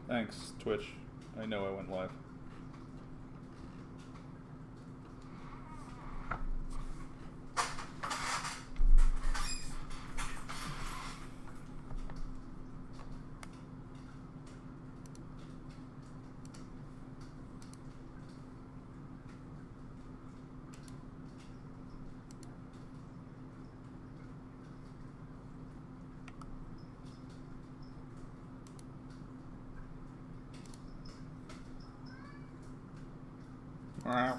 Thanks, Twitch. I know I went live. Wow.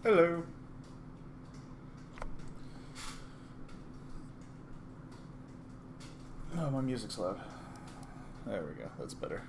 Hello. Oh, my music's loud. There we go. That's better.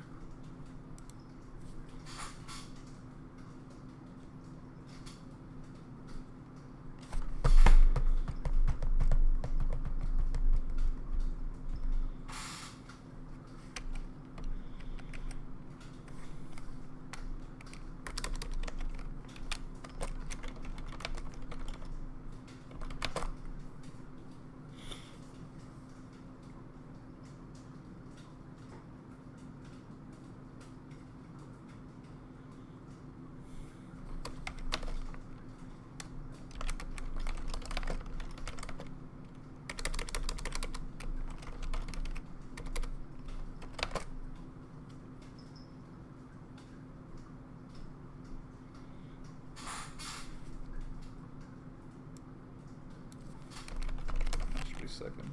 Second.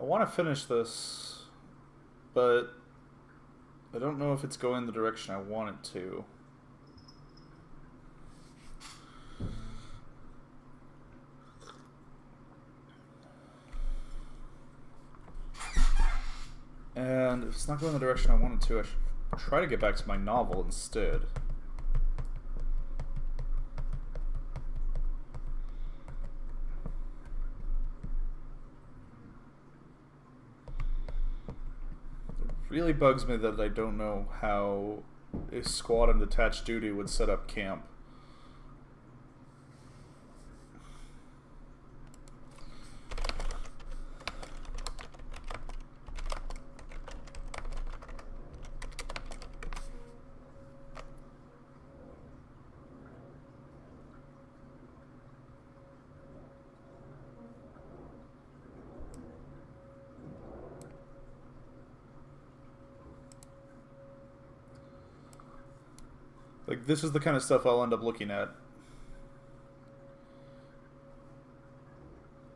I want to finish this, but I don't know if it's going the direction I want it to. And if it's not going the direction I want it to, I should try to get back to my novel instead. It really bugs me that I don't know how a squad on detached duty would set up camp. Like, this is the kind of stuff I'll end up looking at.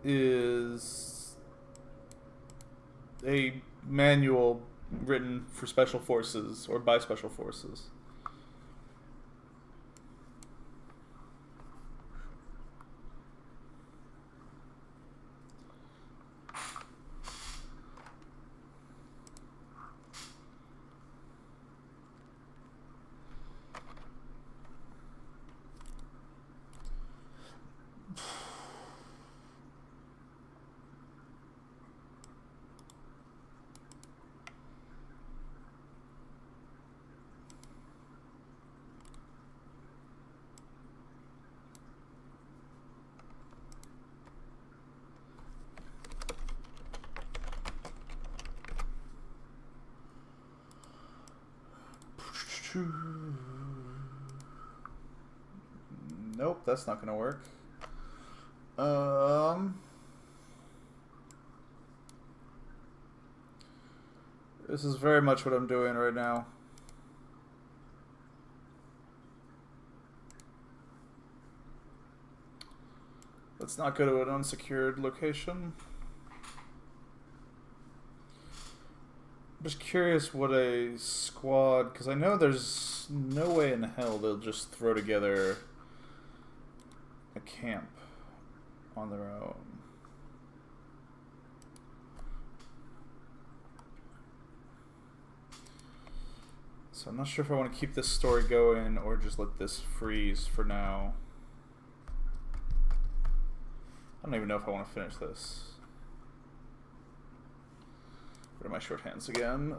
Is a manual written for special forces or by special forces. Nope, that's not gonna work. This is very much what I'm doing right now. Let's not go to an unsecured location. I'm just curious what a squad, because I know there's no way in hell they'll just throw together a camp on their own. So I'm not sure if I want to keep this story going or just let this freeze for now. I don't even know if I want to finish this. Where are my shorthands again?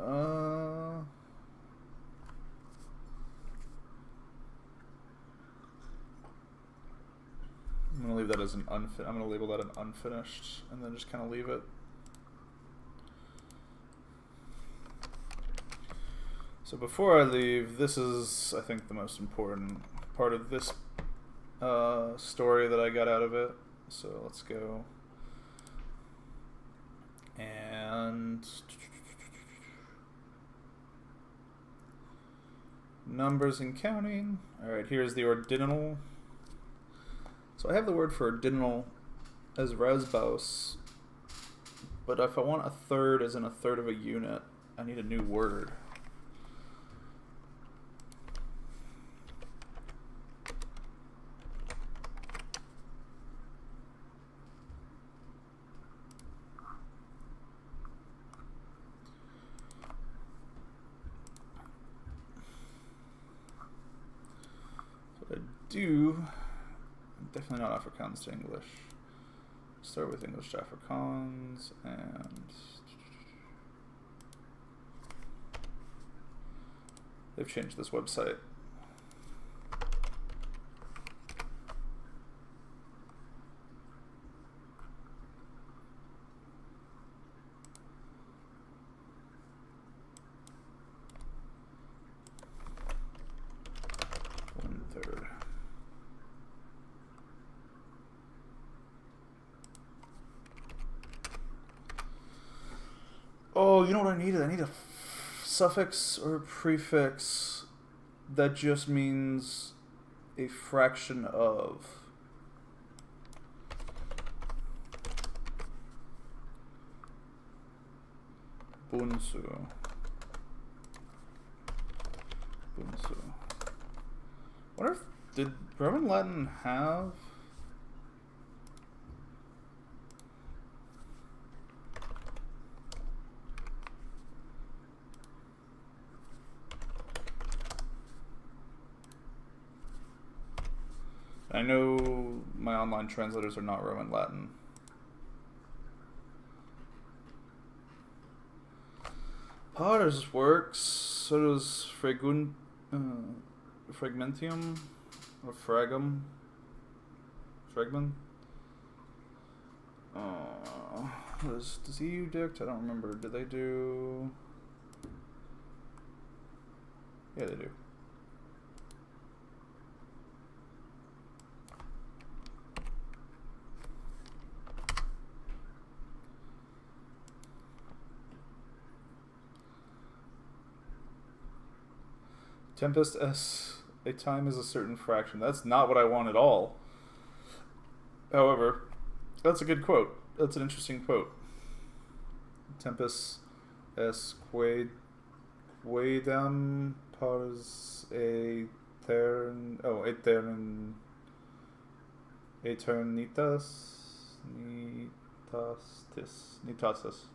I'm gonna leave that as an I'm gonna label that an unfinished, and then just kind of leave it. So before I leave, this is, I think, the most important part of this story that I got out of it. So let's go. And numbers and counting. Alright, here's the ordinal. So I have the word for ordinal as Resbos, but if I want a third as in a third of a unit, I need a new word. Definitely not Afrikaans to English. Start with English to Afrikaans, and they've changed this website. Oh, you know what I needed? I need a suffix or a prefix that just means a fraction of. Bunsu. Bunsu. Wonder if did Roman Latin have? I know my online translators are not Roman Latin. Pars works, so does Fragmentium or Fragum. Fragment? Does EU dict? I don't remember. Do they do? Yeah, they do. Tempest S. A time is a certain fraction. That's not what I want at all. However, that's a good quote. That's an interesting quote. Tempest S. Quaedam pars eternitas nitatis.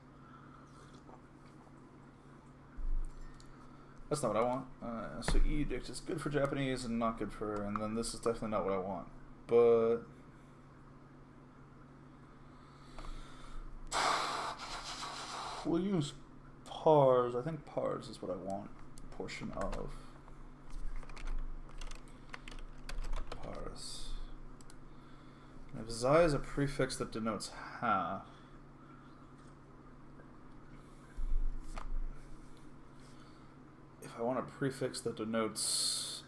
That's not what I want. So edict is good for Japanese and not good for, and then this is definitely not what I want. But we'll use pars. I think pars is what I want. Portion of pars. And if xi is a prefix that denotes half. If I want a prefix that denotes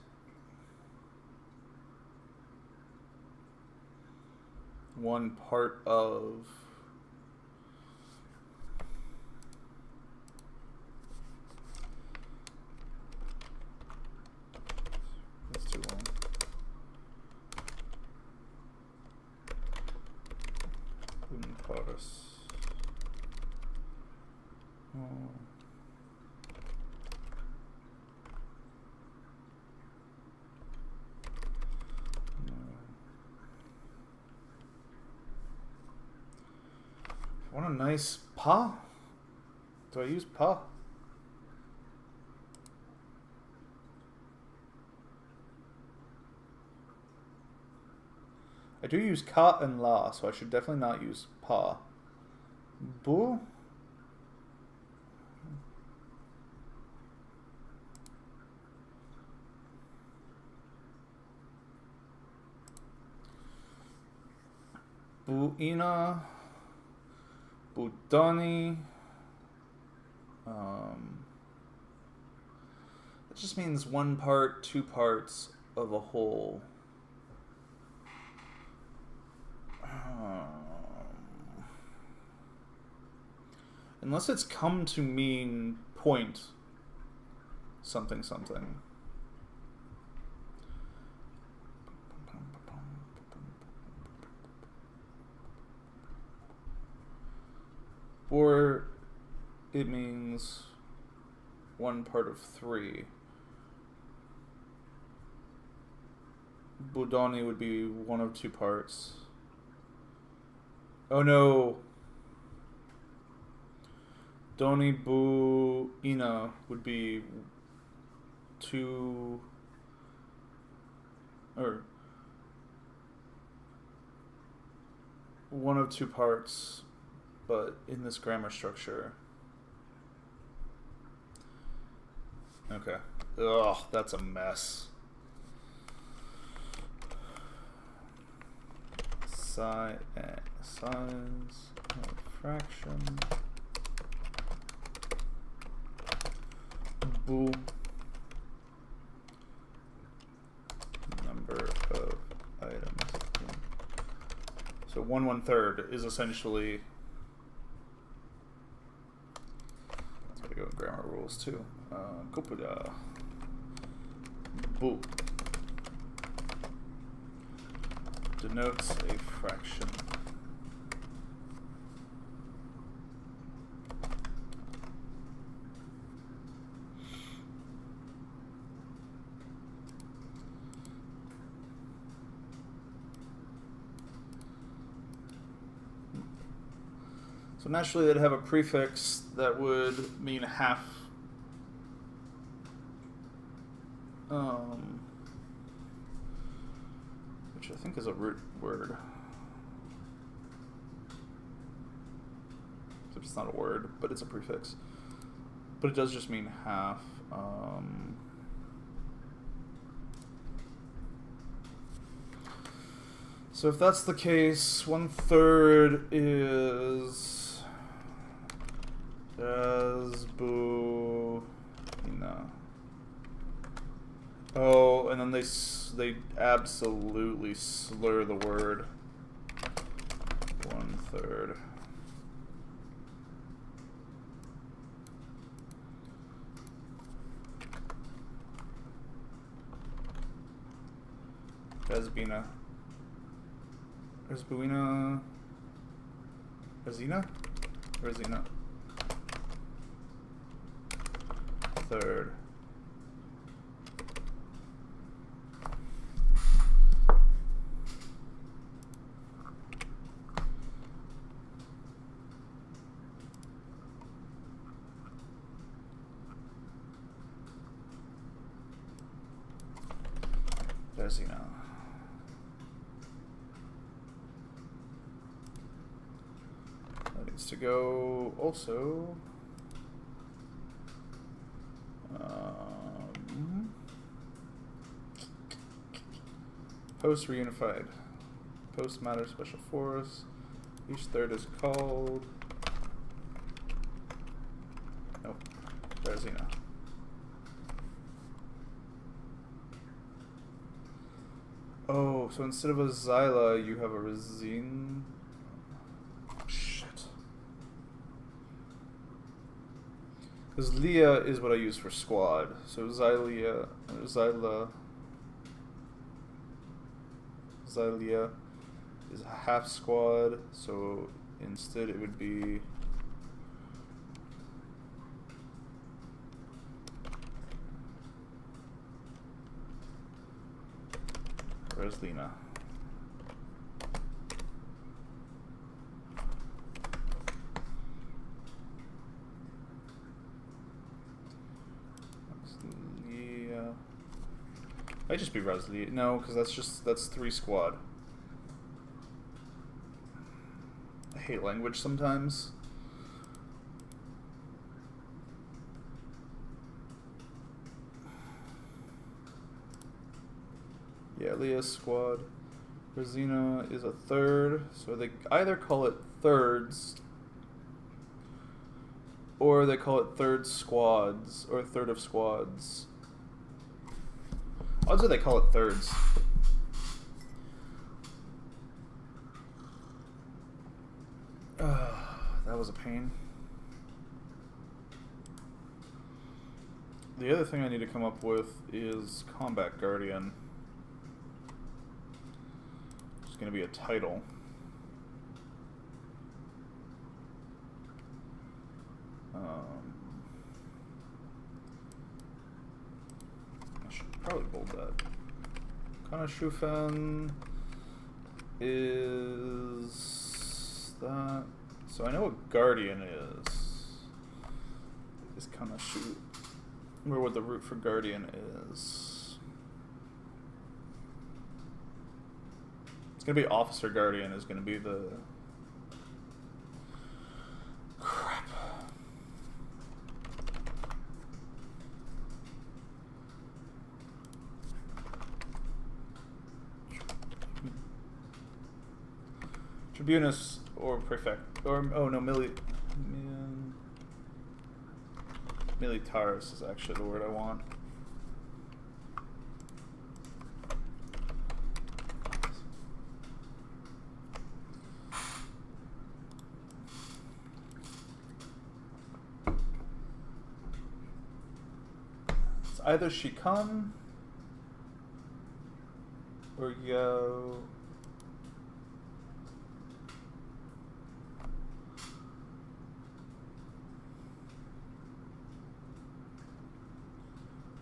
one part of that's too long. Paris. Oh. I want a nice pa. Do I use pa? I do use ka and la, so I should definitely not use pa. Bu? Buina. Budani. It just means one part, two parts of a whole. Unless it's come to mean point something something. Or it means one part of three. Budani would be one of two parts. Oh no. Doni Bu Ina would be two, or one of two parts, but in this grammar structure. Okay. Ugh, that's a mess. Size of fraction. Boo. Number of items. So 1/3 is essentially. Let's gotta go in grammar rules too. Kopuda. Boo. Denotes a fraction. So naturally they'd have a prefix that would mean half. Which I think is a root word. Except it's not a word, but it's a prefix. But it does just mean half. So if that's the case, 1/3 is Jasbūna. Oh, and then they absolutely slur the word. 1/3. Jasbīna. Jasbūna. Razina? Razina. 1/3. Razina. That needs to go also. Post reunified. Post matter special force. Each third is called. Nope. Razina. Oh, so instead of a Xyla, you have a Razine. Shit. Because Leah is what I use for squad. So Xylia is a half squad. So instead it would be Razlina. Might just be Razli. No, because that's 3 squad. I hate language sometimes. Yeah, Leah's squad. Razina is a 1/3, so they either call it thirds or they call it third squads or 1/3 of squads. Odds are they call it thirds. That was a pain. The other thing I need to come up with is Combat Guardian. It's going to be a title. I should probably bold that. Kanashufen is that. So I know what Guardian is. Is Kanashu. Or what the root for Guardian is. It's going to be Officer Guardian is going to be the... Crap. Tribunus or Prefect. Or, oh no, Militaris is actually the word I want. It's either Shikan or Yo.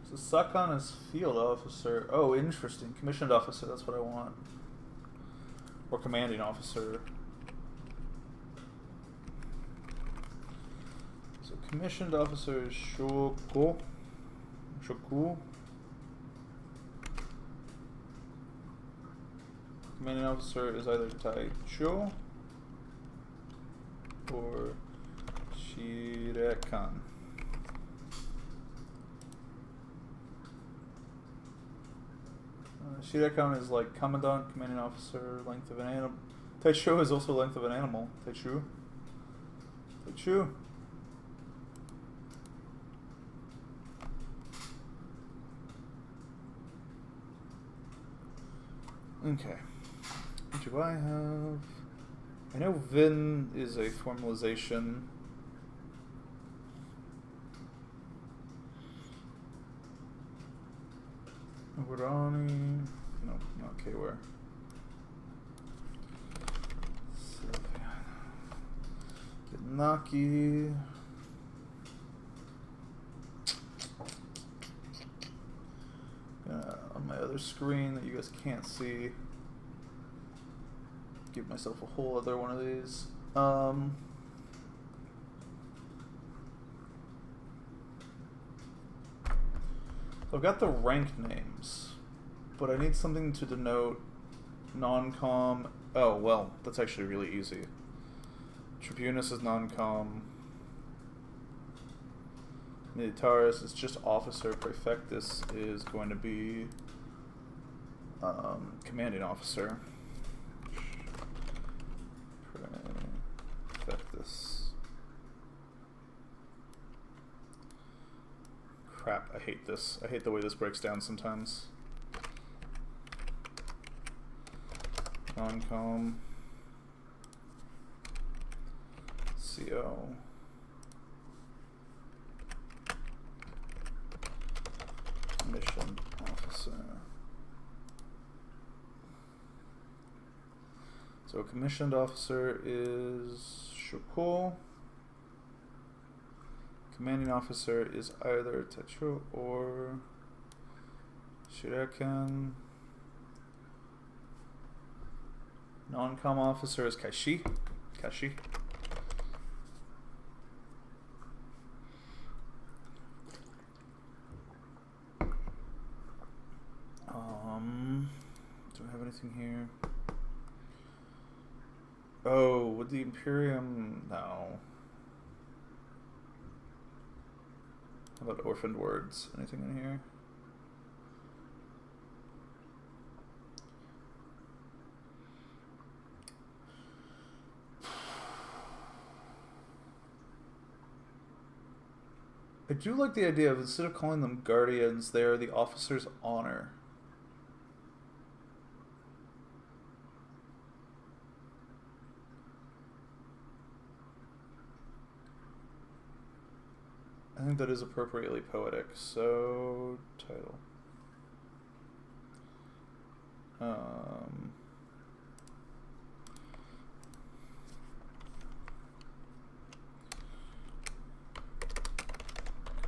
So Sakan is field officer. Oh, interesting. Commissioned officer, that's what I want. Or commanding officer. So commissioned officer is Shoko. Shoku. Commanding officer is either Taicho or Shirekan. Shirekan is like commandant, commanding officer, length of an animal. Taicho is also length of an animal. Taichu. Taichu. Okay. Do I have... I know Vin is a formalization. Warani... No, not K-Ware. Naki. On my other screen that you guys can't see, give myself a whole other one of these. I've got the rank names, but I need something to denote non-com. Oh, well, that's actually really easy. Tribunus is non-com. Militaris is just officer. Praefectus is going to be commanding officer. Praefectus. Crap, I hate this. I hate the way this breaks down sometimes. Non-com. CO. Mission officer. So a commissioned officer is Shoko. Commanding officer is either Techo or Shiraken. Non-com officer is Kashi. Kashi. Do I have anything here? Oh, would the Imperium... No. How about orphaned words? Anything in here? I do like the idea of, instead of calling them guardians, they are the officer's honor. I think that is appropriately poetic. So, title.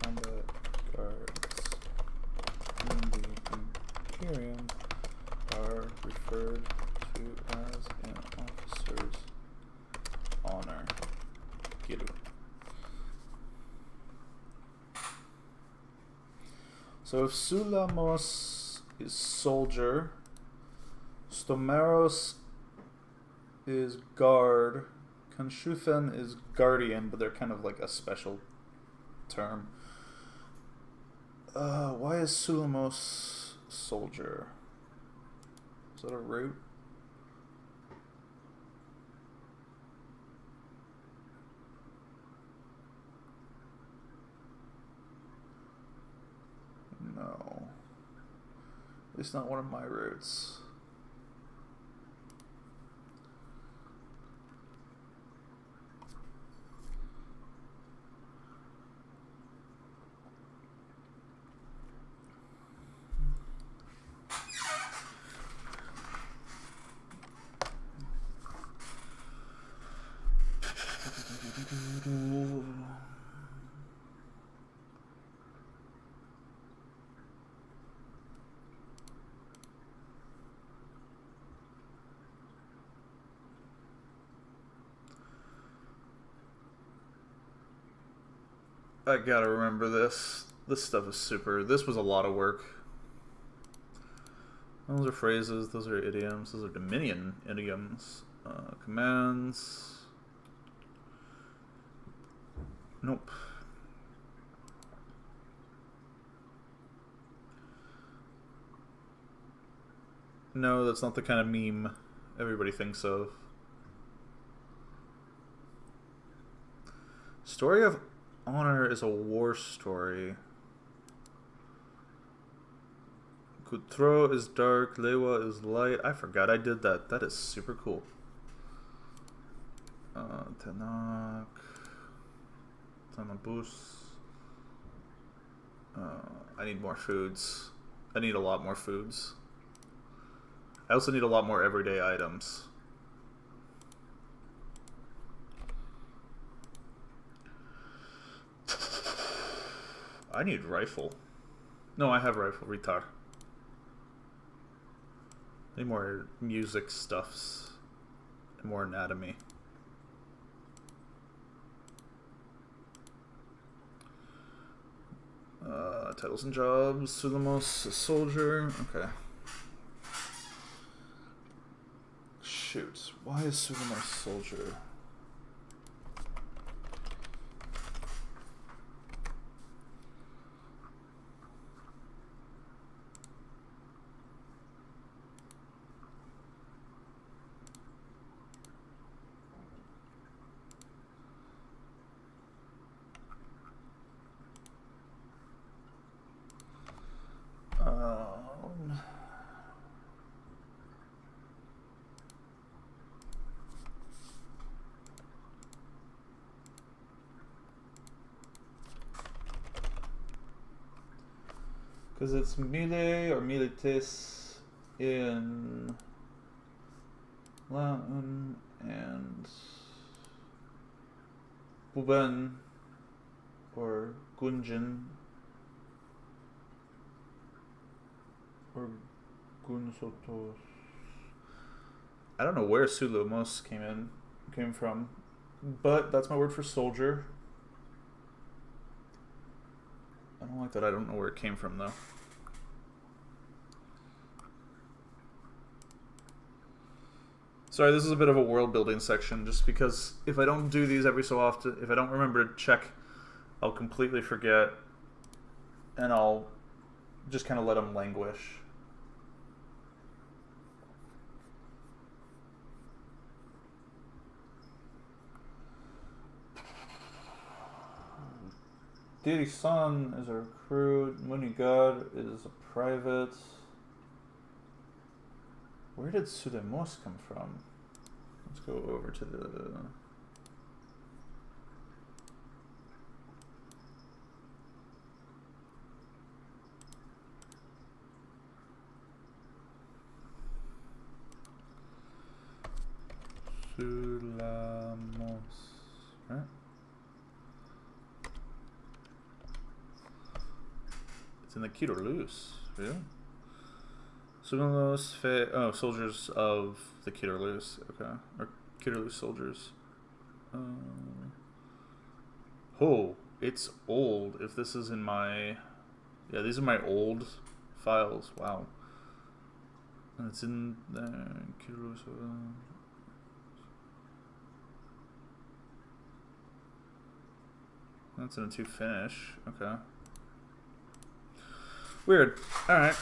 Combat guards in the Imperium are referred to as an officer's honor. Giru. So if Sulamos is soldier, Stomeros is guard, Kanshufen is guardian, but they're kind of like a special term. Why is Sulamos soldier? Is that a root? No. At least not one of my roots. I gotta remember this. This stuff is super. This was a lot of work. Those are phrases. Those are idioms. Those are Dominion idioms. Commands. Nope. No, that's not the kind of meme everybody thinks of. Story of Honor is a war story. Kutro is dark, Lewa is light. I forgot I did that. That is super cool. Tanak. Tamabus. I need more foods. I need a lot more foods. I also need a lot more everyday items. I need rifle. No, I have rifle. Retard. I need more music stuffs. And more anatomy. Titles and jobs. Sulamos, a soldier. Okay. Shoot. Why is Sulamos soldier? Because it's melee or militis in Latin and Buben or Gunjin or Gunsotos. I don't know where Sulamos came from, but that's my word for soldier. I don't like that I don't know where it came from, though. Sorry, this is a bit of a world building section, just because if I don't do these every so often, if I don't remember to check, I'll completely forget, and I'll just kind of let them languish. Deity Sun is a recruit. Muni God is a private. Where did Sudemos come from? Let's go over to the... Sulamos, right? It's in the Kitorlus, really? Sulamos, soldiers of the Kitorlus, okay. Or Kitorlus soldiers. Oh, it's old. If this is in my... Yeah, these are my old files. Wow. And it's in there. Kitorlus... That's in a 2 finish. Okay. Weird. Alright.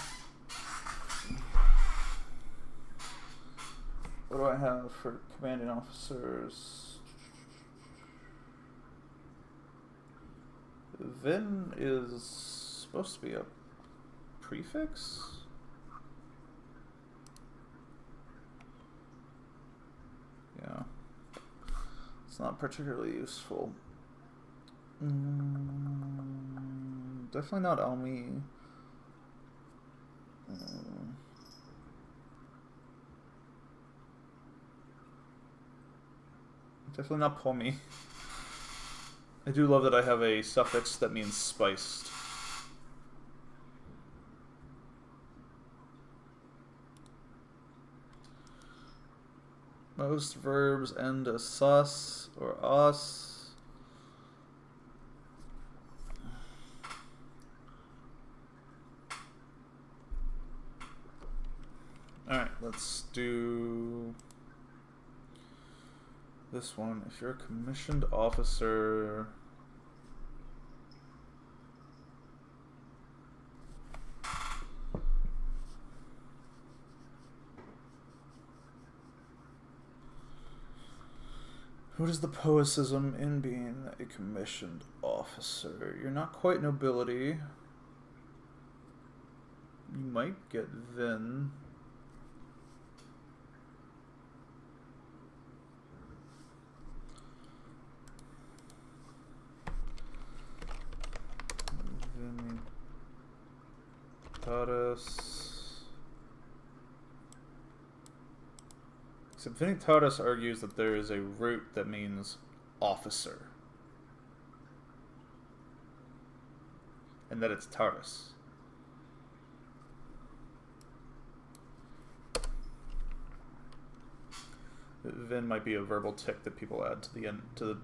What do I have for commanding officers? Vin is supposed to be a prefix? Yeah. It's not particularly useful. Definitely not Almi. Definitely not Pomi. I do love that I have a suffix that means spiced. Most verbs end a sus or os. Alright, let's do this one. If you're a commissioned officer... What is the poeticism in being a commissioned officer? You're not quite nobility. You might get Vin. Vinitatus. Except Vinitatus argues that there is a root that means officer. And that it's Taurus. Vin might be a verbal tick that people add to the end to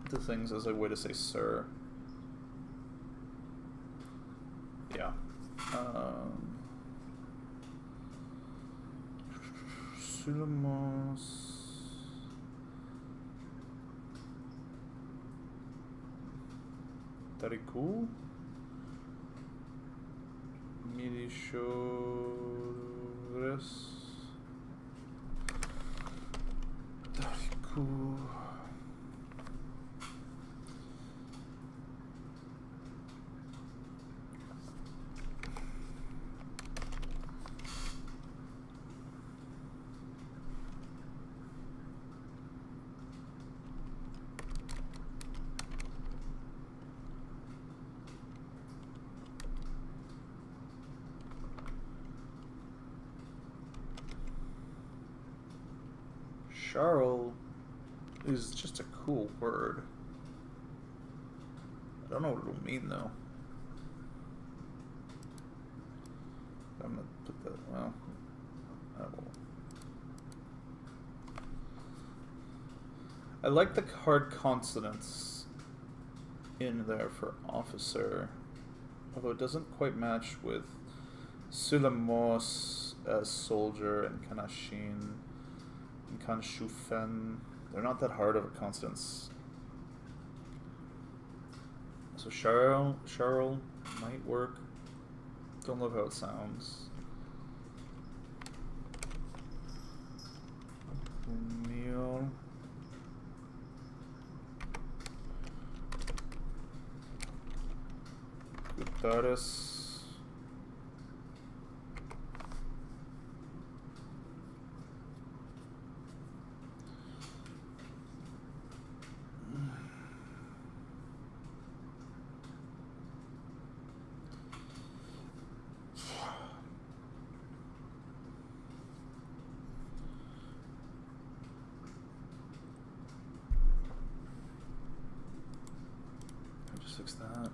the things as a way to say sir. Yeah. Sulamos. Tariku. Milishores. Tariku. Charles is just a cool word. I don't know what it'll mean though. I'm gonna put that, well, I will. I like the hard consonants in there for officer, although it doesn't quite match with Sulamos as soldier and Kanashin. Kanshufen. They're not that hard of a consonants. So Charles might work. Don't love how it sounds. Meal. Gutaris. Fix that.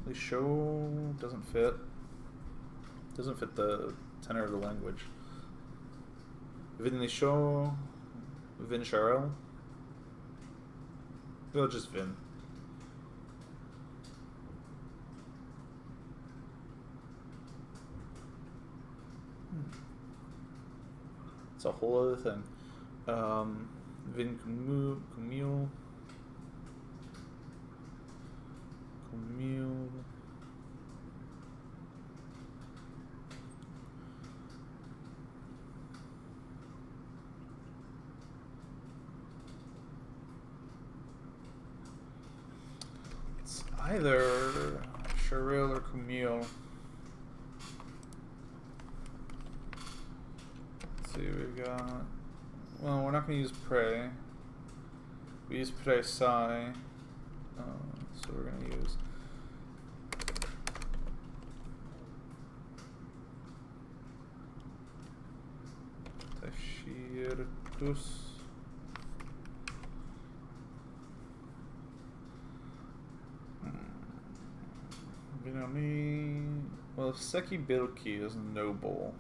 The show doesn't fit. Doesn't fit the tenor of the language. Vin the show, Vin Charel. Well, just Vin. It's a whole other thing. Vin Camille. It's either Cheryl or Camille. We got, well, we're not going to use Prey. We use Prey Sai, so we're going to use Tashirtus. Vinami. Well, if Seki Bilki is noble.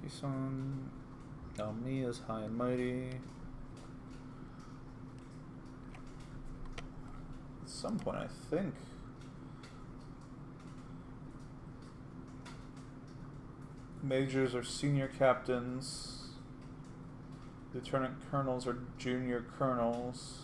Son, Naomi is high and mighty. some point, I think. Majors are senior captains. Lieutenant colonels are junior colonels.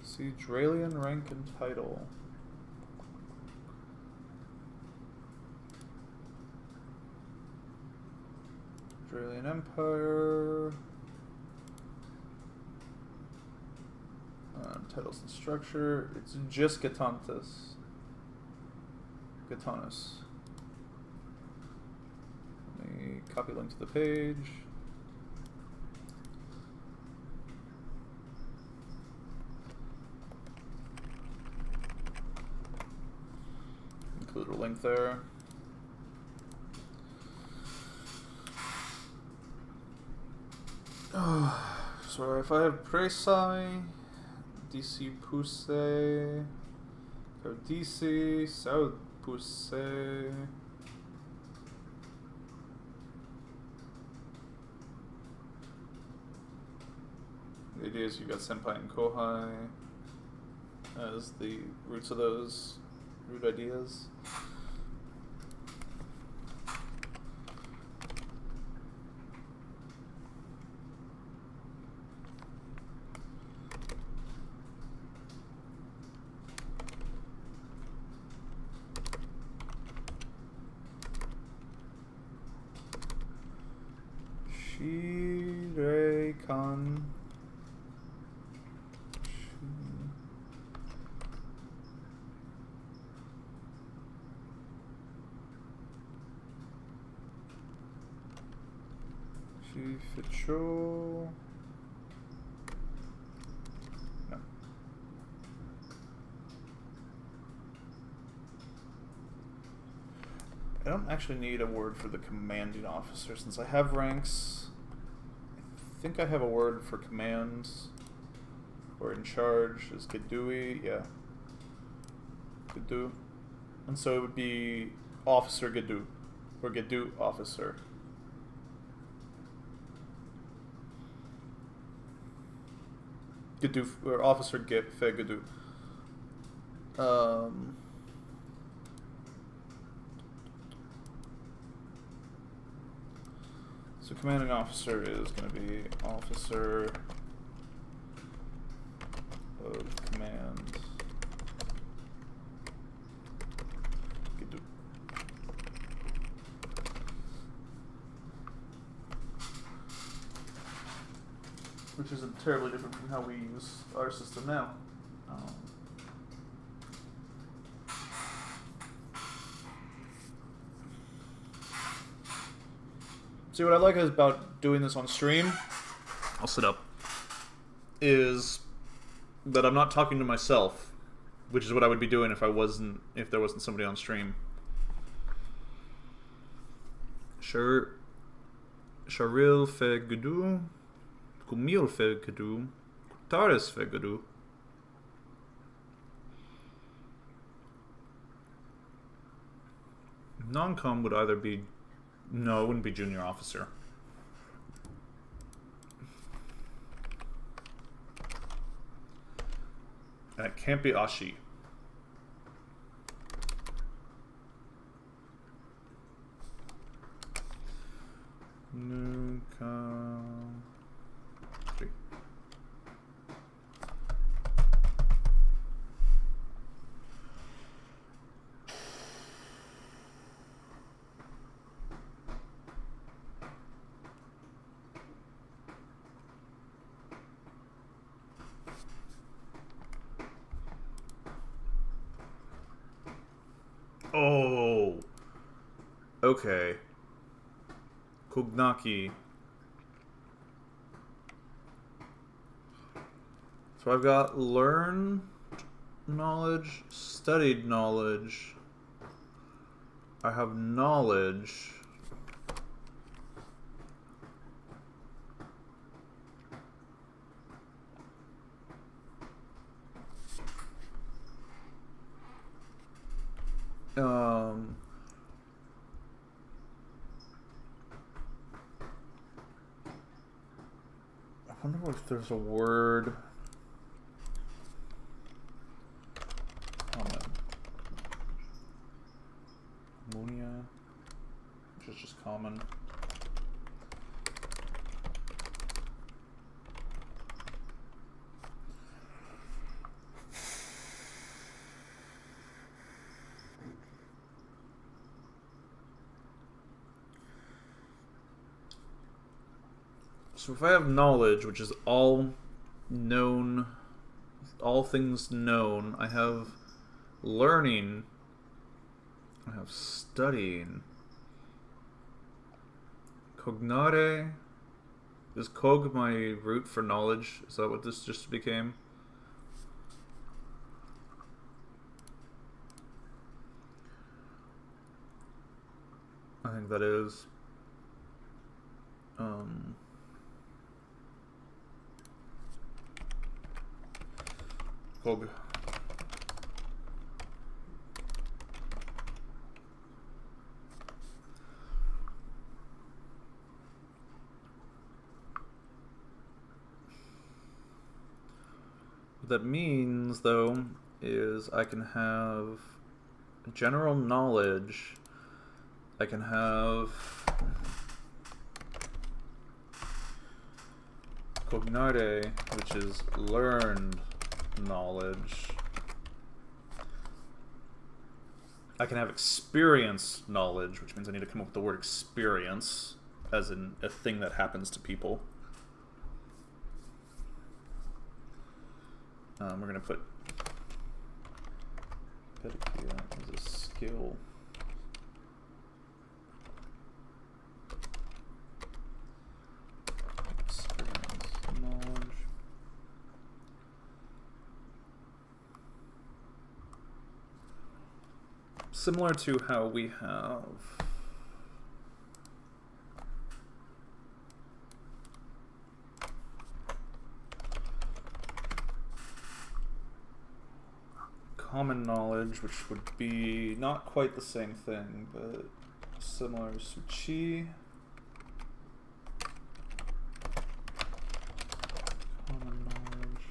See, Dralian rank and title. Dralian Empire. Titles and structure. It's just Gatanus. Let me copy link to the page. Include a link there. So if I have Presai, DC Pousse, DC, South Pousse. The idea is you've got Senpai and Kohai as the roots of those root ideas. Shireikan. Shificho. No. I don't actually need a word for the commanding officer since I have ranks. I think I have a word for commands or in charge is Gedui, yeah. Gedu. And so it would be Officer Gedu or Gedu Officer. Gedu or Officer Fe Gedu. So commanding officer is going to be officer of command. Gedu. Which isn't terribly different from how we use our system now. See, what I like about doing this on stream, I'll sit up, is that I'm not talking to myself, which is what I would be doing if there wasn't somebody on stream. Sharil fe gudu, kumil fe gudu, taris fe gudu. Non-com would either be... No, it wouldn't be junior officer. And it can't be Ashi. Non-com... Oh, okay. Kugnaki. So I've got learn knowledge, studied knowledge. I have knowledge. Um, I wonder if there's a word. Ammonia, which is just common. So if I have knowledge, which is all known, all things known, I have learning, I have studying. Cognare. Is cog my root for knowledge? Is that what this just became? I think that is. Cog. What that means, though, is I can have general knowledge. I can have cognare, which is learned knowledge. I can have experience knowledge, which means I need to come up with the word experience, as in a thing that happens to people. We're going to put pedicure as a skill. Experience knowledge. Similar to how we have common knowledge, which would be not quite the same thing, but similar to Suchi. Common knowledge.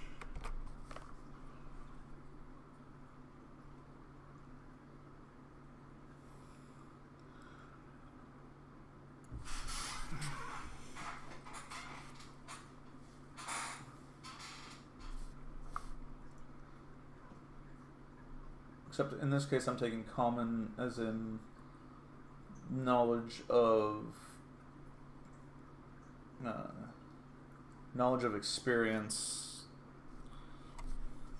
Except in this case, I'm taking common as in knowledge of experience,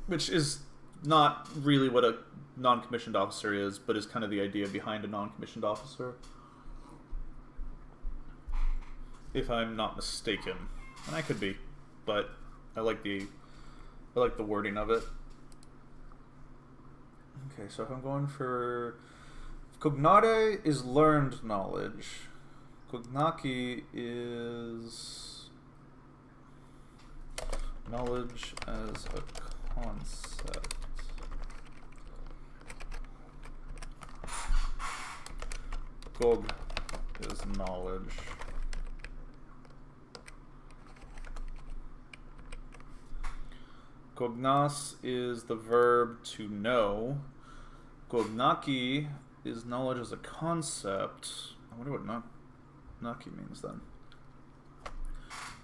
which is not really what a non-commissioned officer is, but is kind of the idea behind a non-commissioned officer, if I'm not mistaken. And I could be, but I like the wording of it. Okay, so if I'm going for cognare is learned knowledge. Cognaki is knowledge as a concept. Gog is knowledge. Cognas is the verb to know. Cognaki is knowledge as a concept. I wonder what naki means then.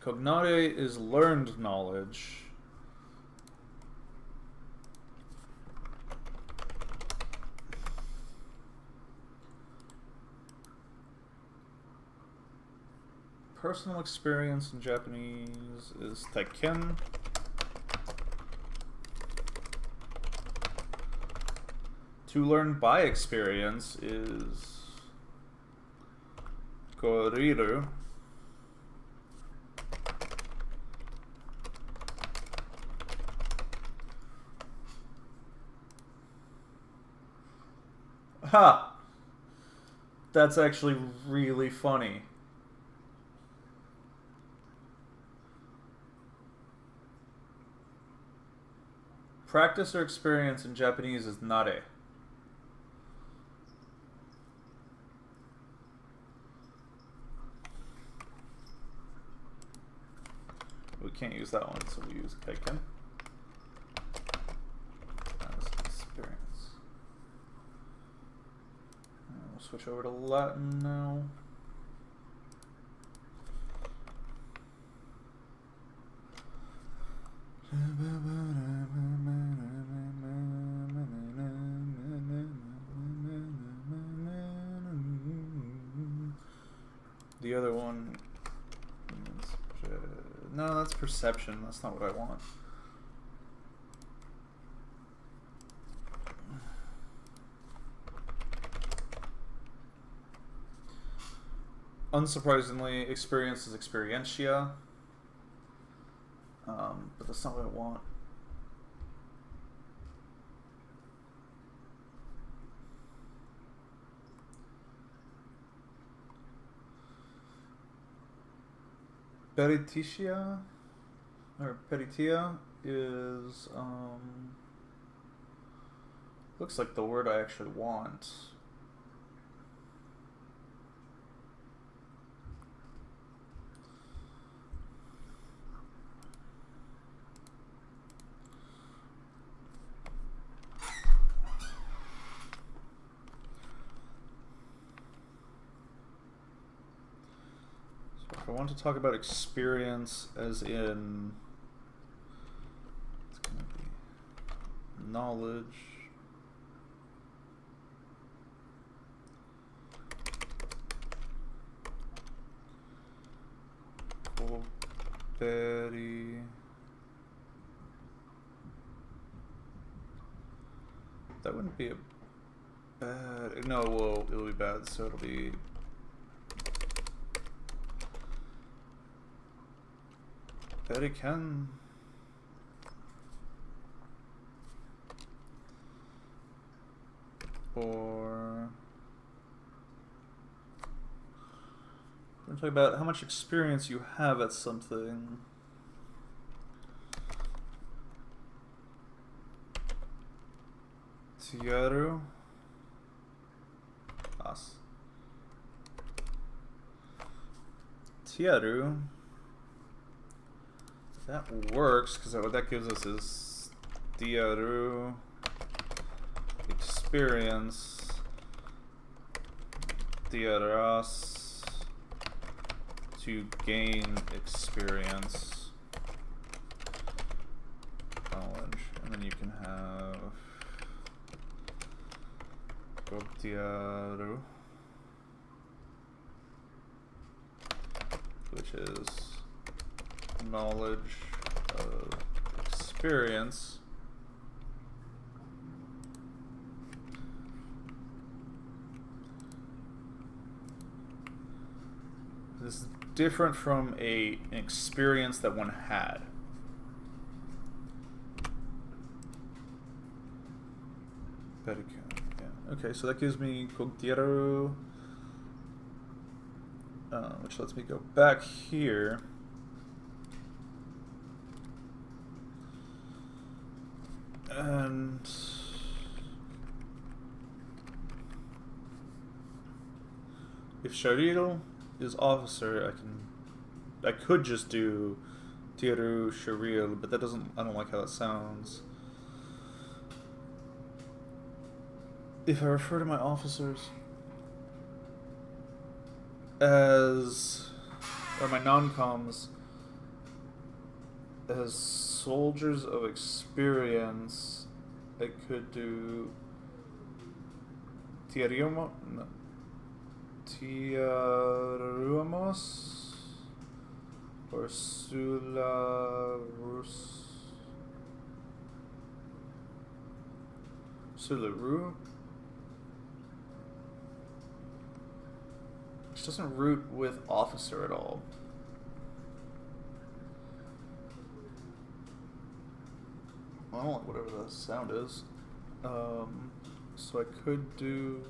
Cognare is learned knowledge. Personal experience in Japanese is taiken. To learn by experience is koriru. Ha! That's actually really funny. Practice or experience in Japanese is nare. We can't use that one, so we use Kaiken. As experience. We'll switch over to Latin now. The other one, no, that's perception. That's not what I want. Unsurprisingly, experience is experientia, but that's not what I want. Perititia or peritia is looks like the word I actually want. If I want to talk about experience as in, it's going to be knowledge. Peri. That wouldn't be a bad, no, well, it'll be bad, so it'll be Perican. Or we're going to talk about how much experience you have at something. Tiaru. As. Tiaru. That works, because what that gives us is Tiaru experience, Tiaras to gain experience, knowledge, and then you can have Tiaru, which is knowledge of experience. This is different from an experience that one had. Yeah. Okay, so that gives me Cogdiero, which lets me go back here. And if Sharil is officer, I could just do Tiaru Sharil, but that doesn't, I don't like how that sounds. If I refer to my officers as, or my non-coms as soldiers of experience, I could do Tiaruamos or Sularu, which doesn't root with officer at all. Well, whatever the sound is. So I could do.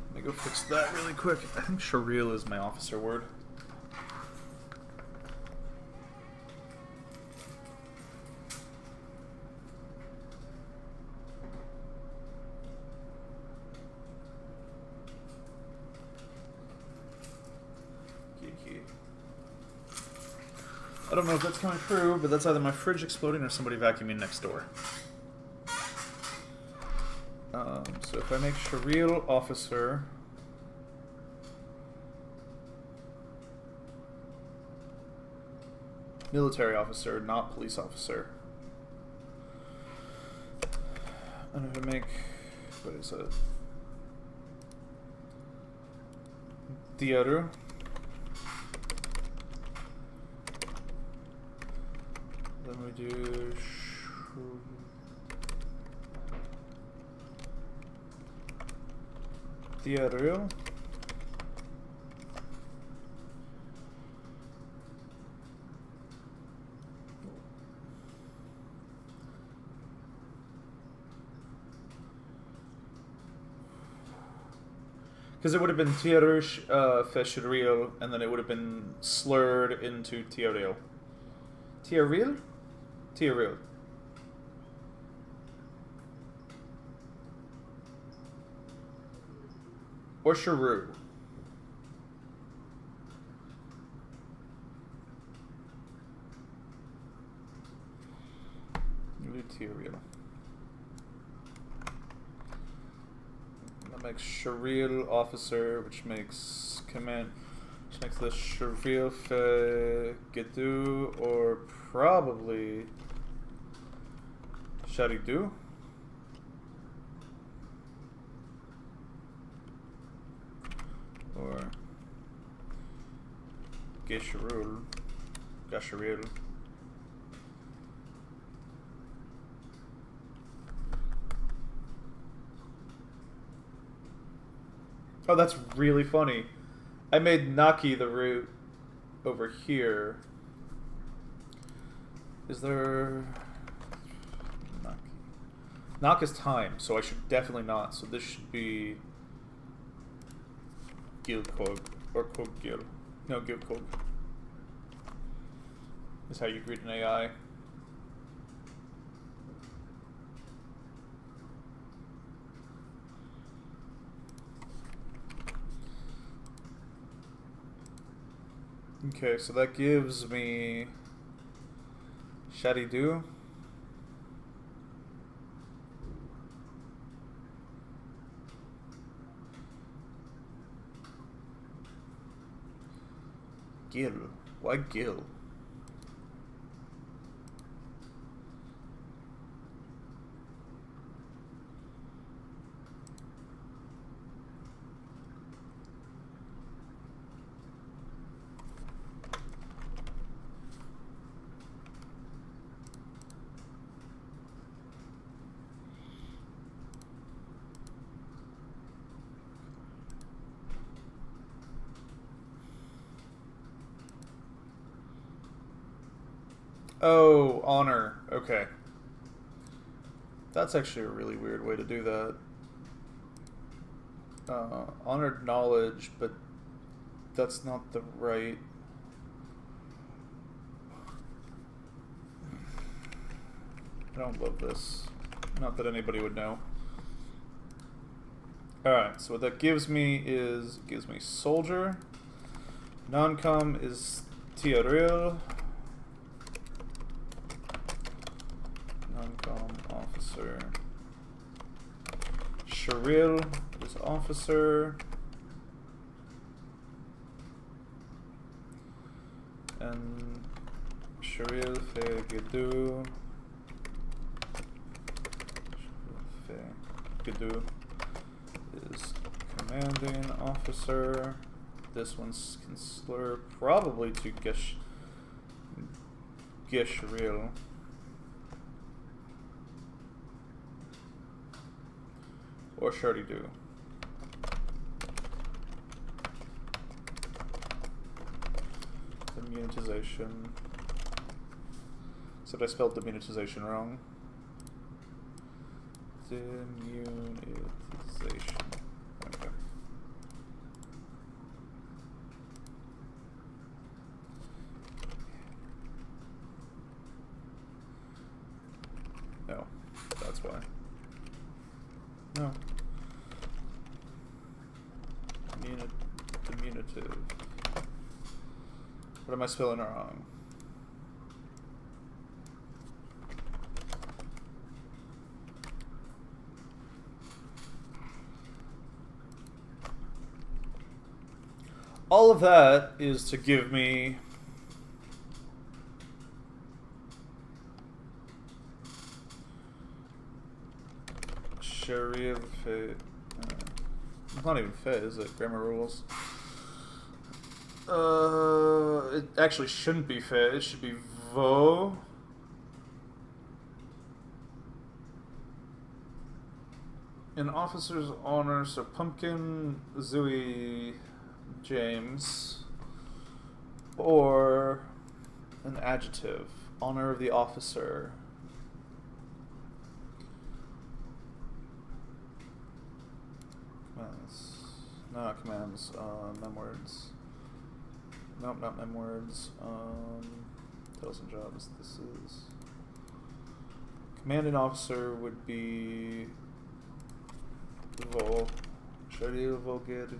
Let me go fix that really quick. I think Sharil is my officer word. I don't know if that's coming through, but that's either my fridge exploding or somebody vacuuming next door. So if I make Shariel officer... Military officer, not police officer. And if I make... What is it? Theater. Then we do... Theater. Because it would have been Tiarush Feshriel, and then it would have been slurred into Tiaril. Tiaril? Tiaril. Or Sharu. Tiaril. That makes Shariel officer, which makes command, which makes this Shariel Fe Gedu, or probably Sharidu. Or Gesharul. Gasharil. Oh, that's really funny. I made Naki the root over here. Is there... Naki. Nak is time, so I should definitely not. So this should be... Gilkog. Or Kogil. No, Gilkog. Is how you greet an AI. Okay, so that gives me Shadidu. Gil. Why Gil? Oh, honor. Okay. That's actually a really weird way to do that. Honored knowledge, but that's not the right... I don't love this. Not that anybody would know. Alright, so what that gives me is... gives me soldier. Non-com is Tiaril. Officer. Shariel is officer. And Shariel Fegedu. Fegedu is commanding officer. This one's can slur probably to Geshriel. Or Sharidu. Demunitization. Except I spelled demunitization wrong. Demunitization. Okay. No, that's why. No. Diminutive. What am I spelling wrong? all of that is to give me Sharia fit. It's not even fit, is it? Grammar rules. It actually shouldn't be fit. It should be vo. In officer's honor, so Pumpkin, Zooey, James, or an adjective. Honor of the officer. Commands. No, not commands. Mem words. Nope, not mem words. Titles and jobs. This is... Commanding officer would be... Vol. Sharia Vol Gitu.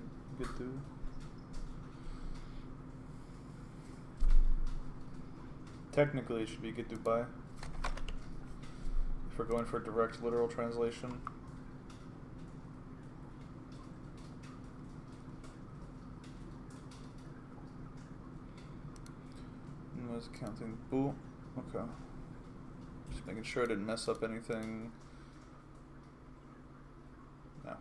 Technically, it should be Gitu by. If we're going for a direct literal translation. Was counting. Boo. Okay. Just making sure I didn't mess up anything. No.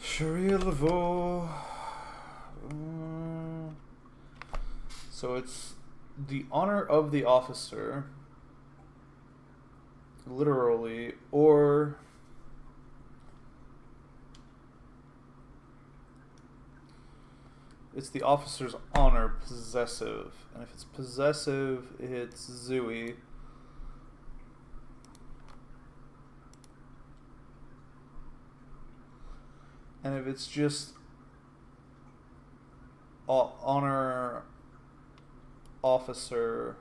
Sharia Levo. So it's the honor of the officer. Literally, or it's the officer's honor, possessive. And if it's possessive, it's Zooey. And if it's just honor officer,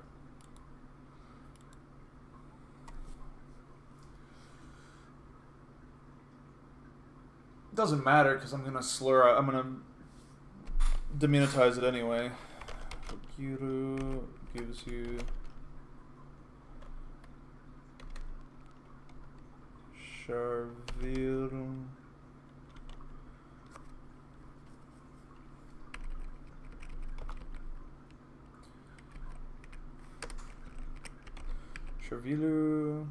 doesn't matter because I'm gonna slur. I'm gonna demonetize it anyway. Guru gives you Sharvir. Sharvilu.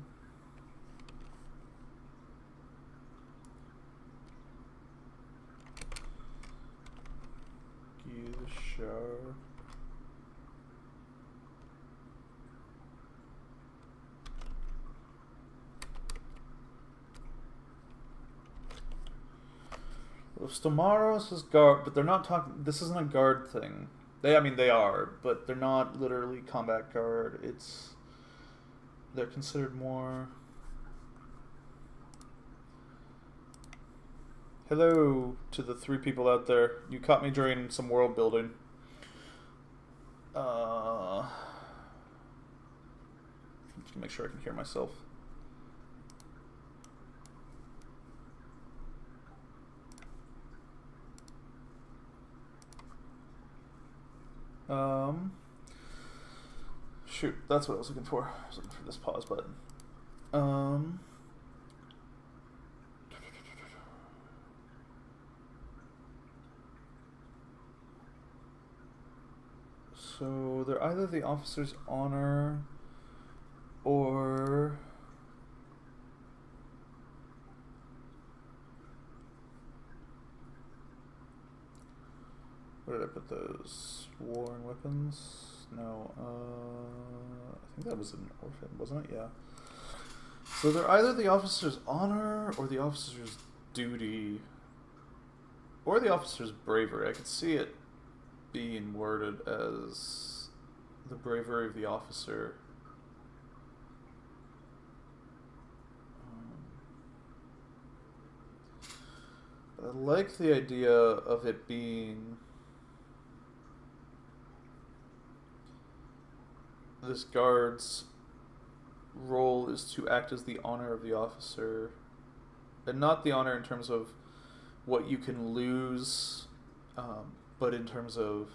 Sure. Well, Stomaros is guard, but they're not talking. This isn't a guard thing. I mean, they are, but they're not literally combat guard. They're considered more. Hello to the 3 people out there. You caught me during some world building. Just to make sure I can hear myself. Shoot, that's what I was looking for. I was looking for this pause button. So they're either the officer's honor or where did I put those? War and weapons? No, I think that was an orphan, wasn't it? Yeah. So they're either the officer's honor or the officer's duty or the officer's bravery. I could see it being worded as the bravery of the officer. I like the idea of it being this guard's role is to act as the honor of the officer, and not the honor in terms of what you can lose, but in terms of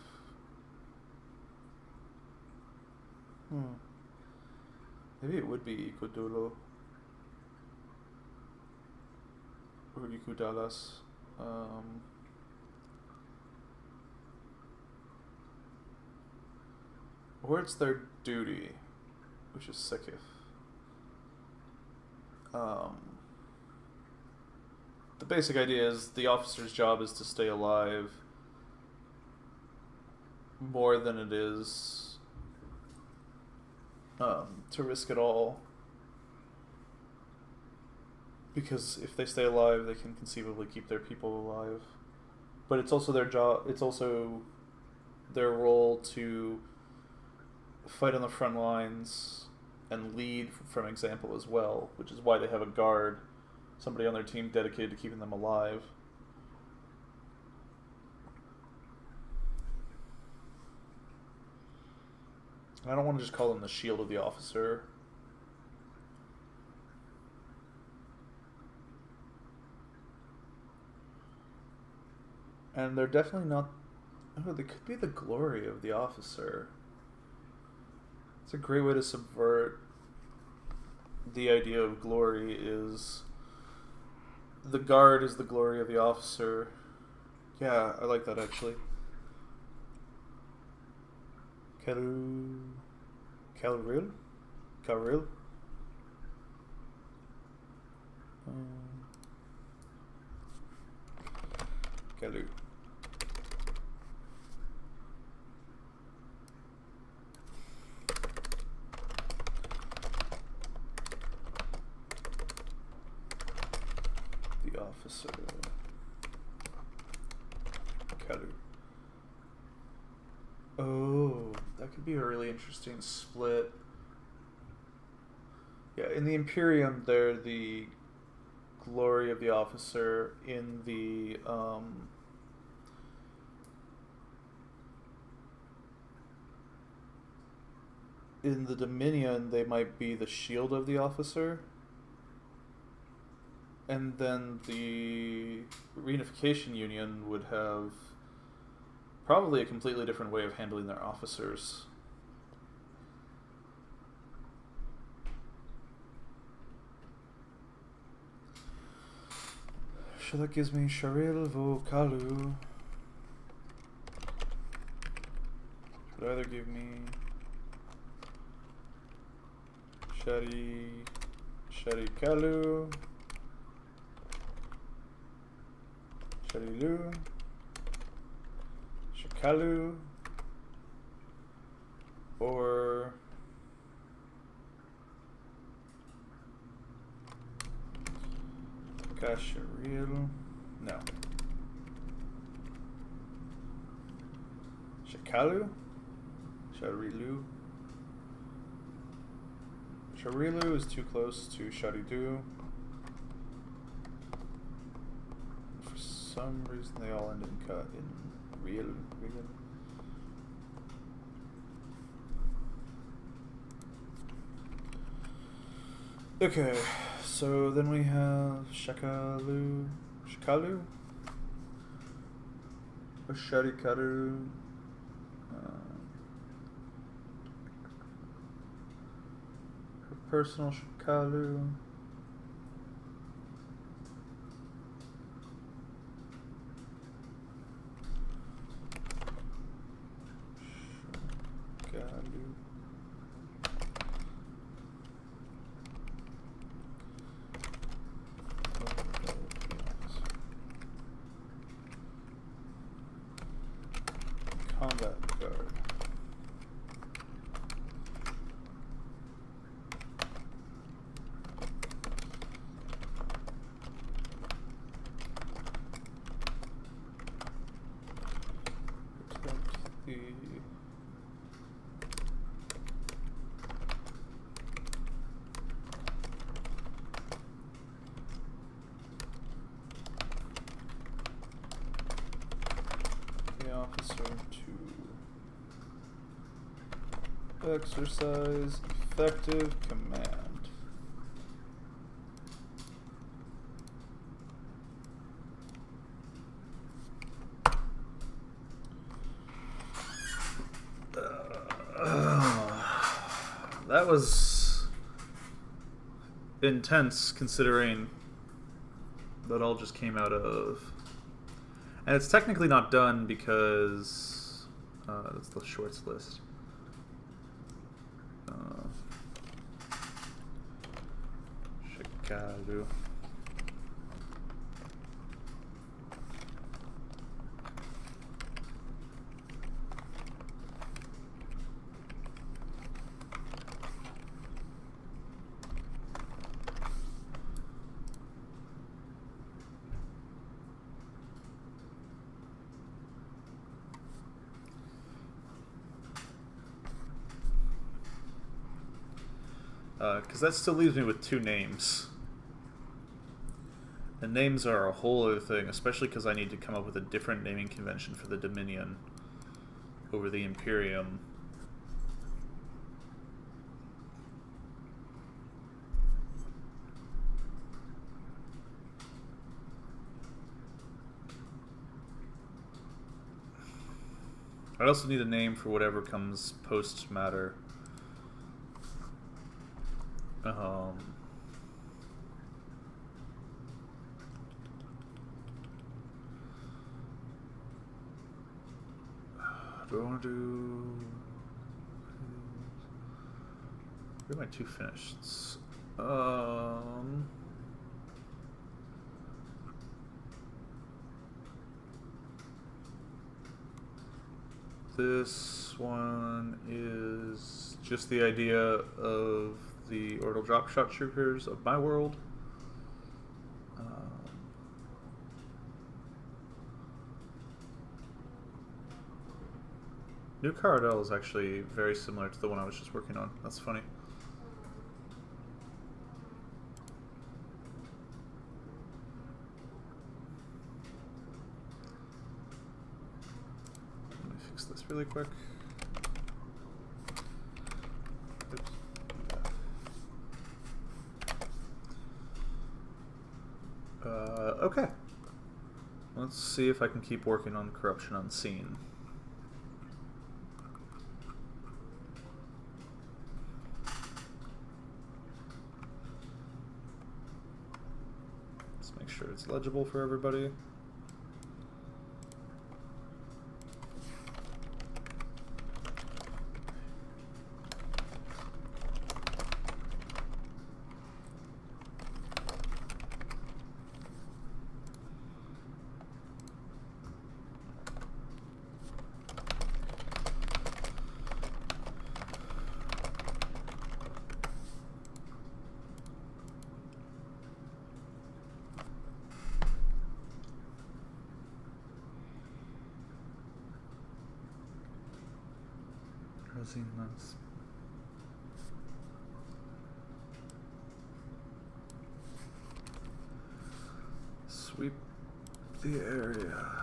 Maybe it would be Ikudulo. Or Ikudalas. Or it's their duty, which is Sikith. The basic idea is the officer's job is to stay alive more than it is to risk it all. Because if they stay alive, they can conceivably keep their people alive. But it's also their job, it's also their role to fight on the front lines and lead from example as well, which is why they have a guard, somebody on their team dedicated to keeping them alive. And I don't want to just call them the shield of the officer. And they're definitely not... Oh, they could be the glory of the officer. It's a great way to subvert the idea of glory. Is the guard is the glory of the officer. Yeah, I like that actually. Kalril? Kalril? Kalu. The officer. Kalu. Oh, that could be a really interesting split. Yeah, in the Imperium, they're the glory of the officer. In the Dominion, they might be the shield of the officer. And then the Reunification Union would have probably a completely different way of handling their officers. So that gives me Sharil Vokalu. Could either give me Shari Kalu, Sharilu, Shakalu, or Kasharil. No. Shakalu? Sharilu? Sharilu is too close to Sharidu. For some reason they all end in real. Okay, so then we have Shakalu, or Sharikaru, her personal Shakalu, combat guard. Protect the officer to exercise effective command. That was intense considering that all just came out of... And it's technically not done because... that's the shorts list. Chicago. Because that still leaves me with 2 names. And names are a whole other thing, especially because I need to come up with a different naming convention for the Dominion over the Imperium. I also need a name for whatever comes post-matter. Do I want to do... Where are my 2 finished? This one is just the idea of the orbital drop shot troopers of my world. New Caradel is actually very similar to the one I was just working on. That's funny. Let me fix this really quick. Oops. Okay. Let's see if I can keep working on Corruption Unseen. Let's make sure it's legible for everybody. Nice. Sweep the area.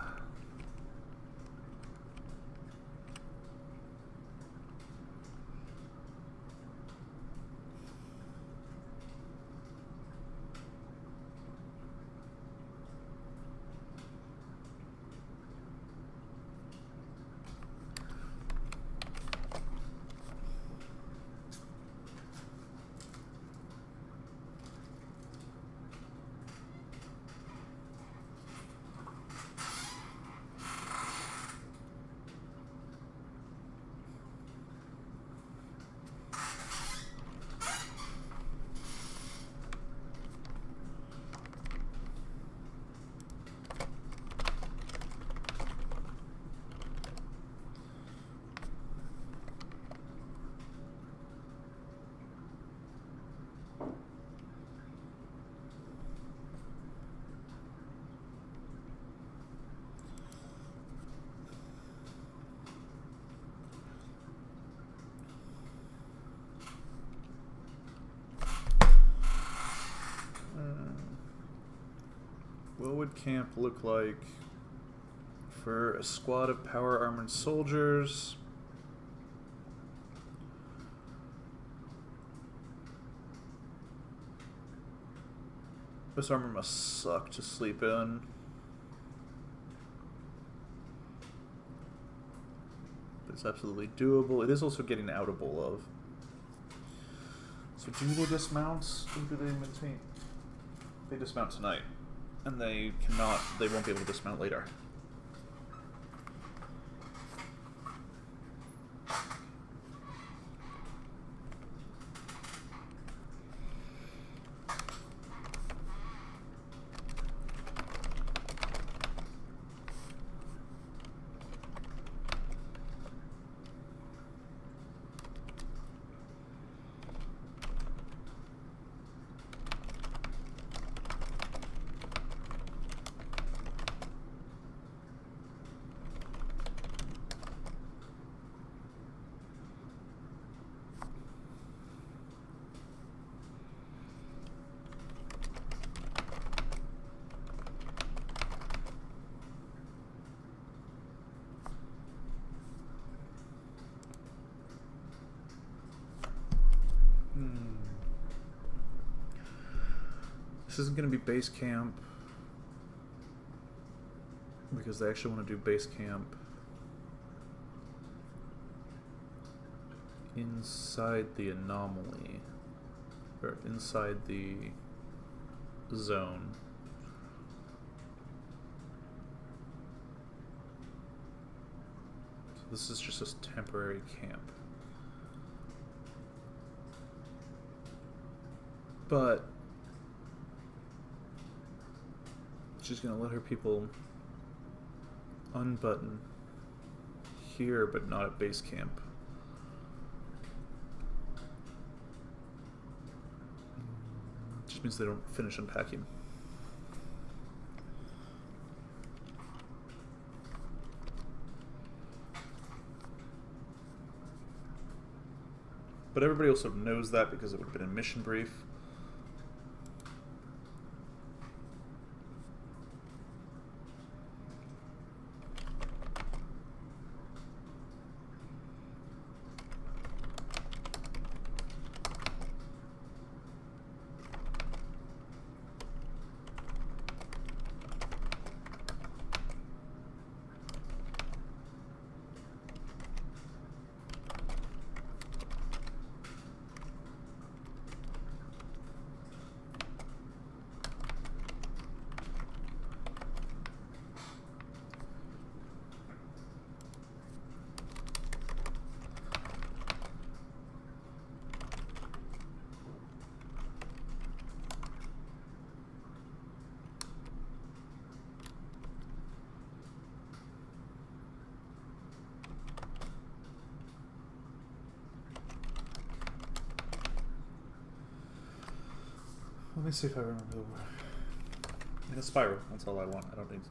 What would camp look like for a squad of power armored soldiers? This armor must suck to sleep in. But it's absolutely doable. It is also getting outable of. So do they dismount, or do they maintain? They dismount tonight, and they won't be able to dismount later. This isn't going to be base camp because they actually want to do base camp inside the anomaly, or inside the zone. So this is just a temporary camp. But she's going to let her people unbutton here, but not at base camp. Just means they don't finish unpacking. But everybody also knows that because it would have been a mission brief. Let me see if I remember the word. In a spiral, that's all I want. I don't need...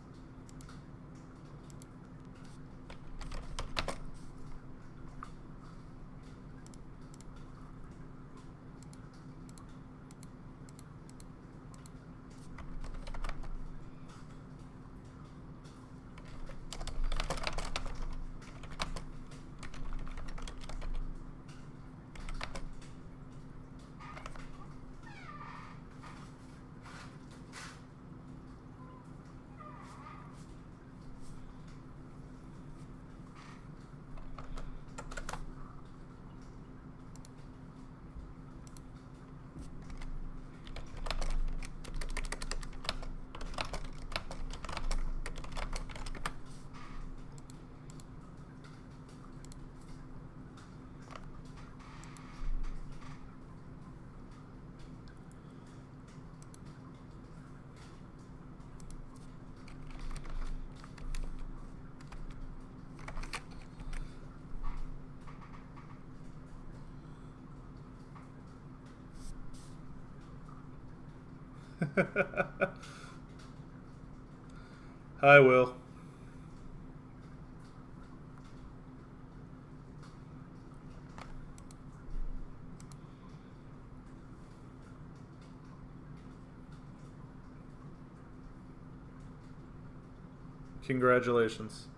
Hi, Will. Congratulations.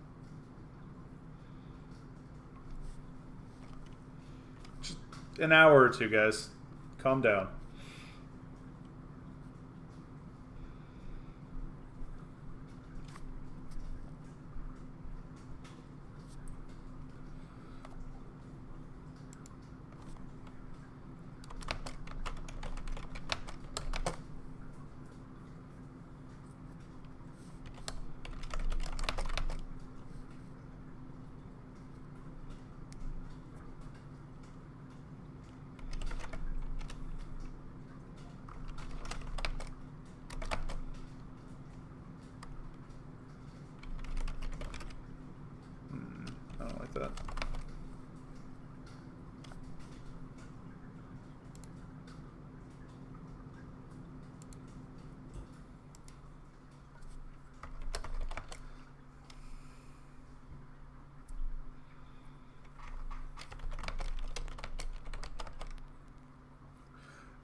Just an hour or two, guys. Calm down.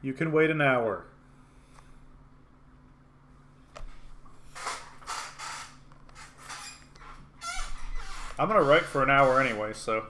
You can wait an hour. I'm gonna write for an hour anyway, so...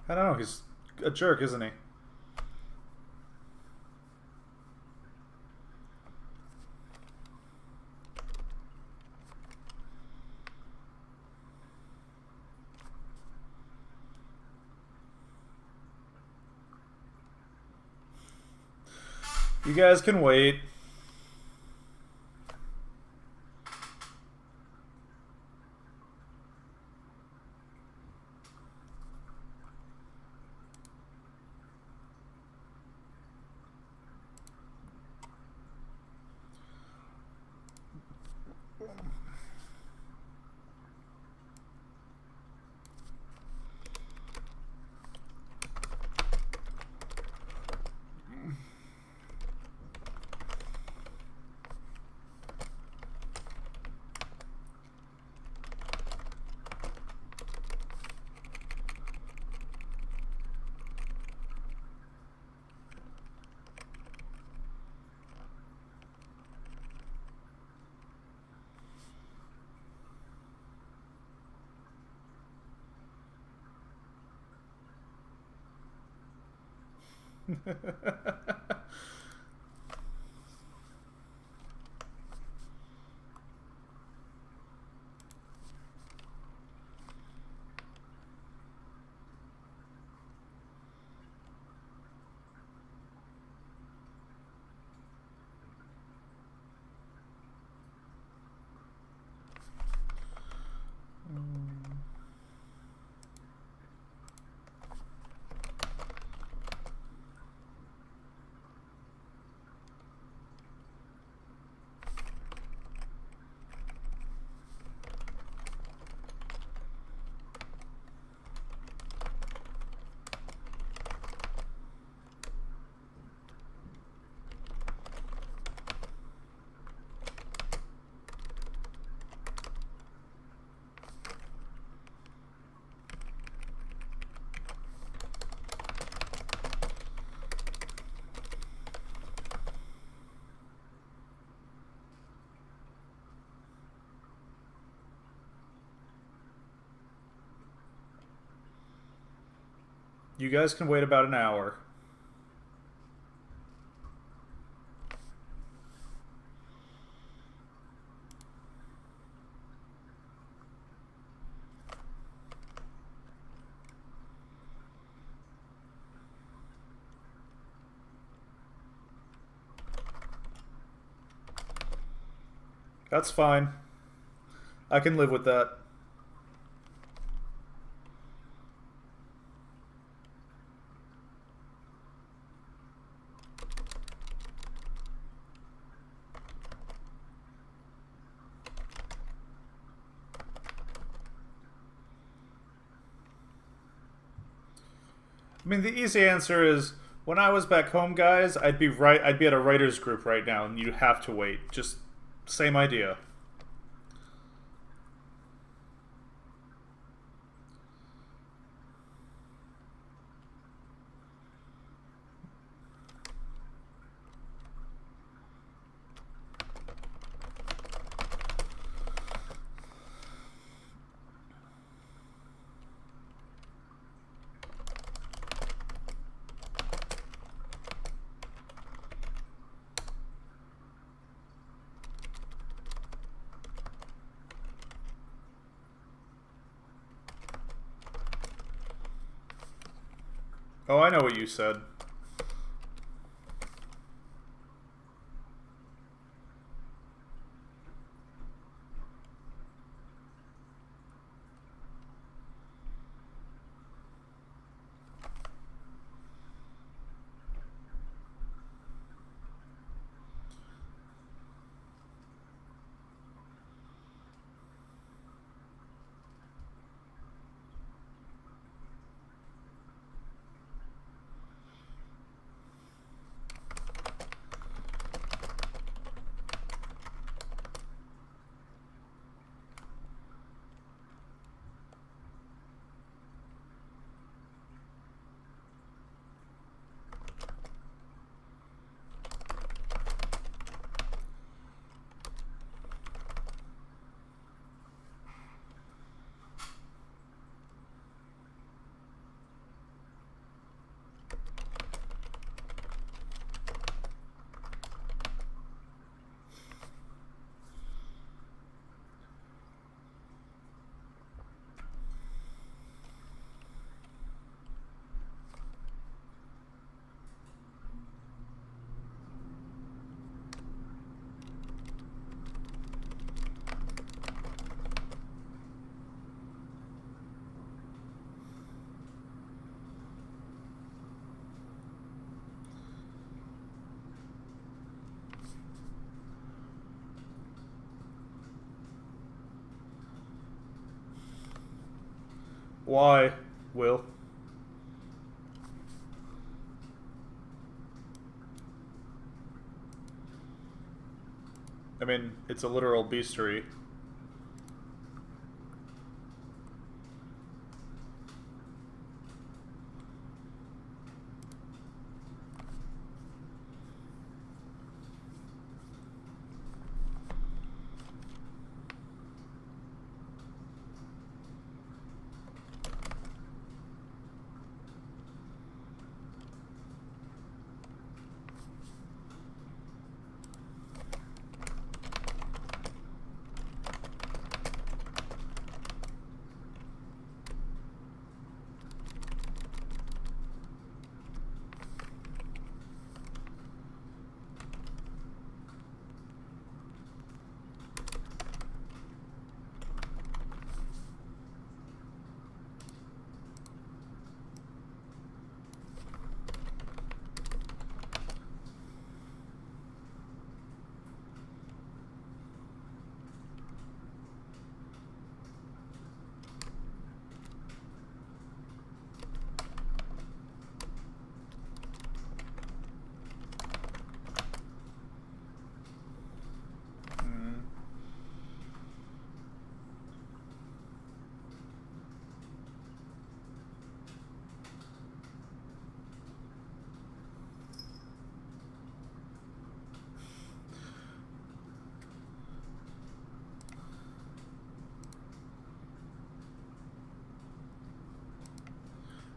I don't know, he's a jerk, isn't he? You guys can wait. You guys can wait about an hour. That's fine. I can live with that. I mean, the easy answer is when I was back home, guys, I'd be at a writers group right now, and you'd have to wait. Just same idea. Oh, I know what you said. Why, Will? I mean, it's a literal beastery.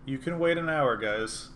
You can wait an hour, guys.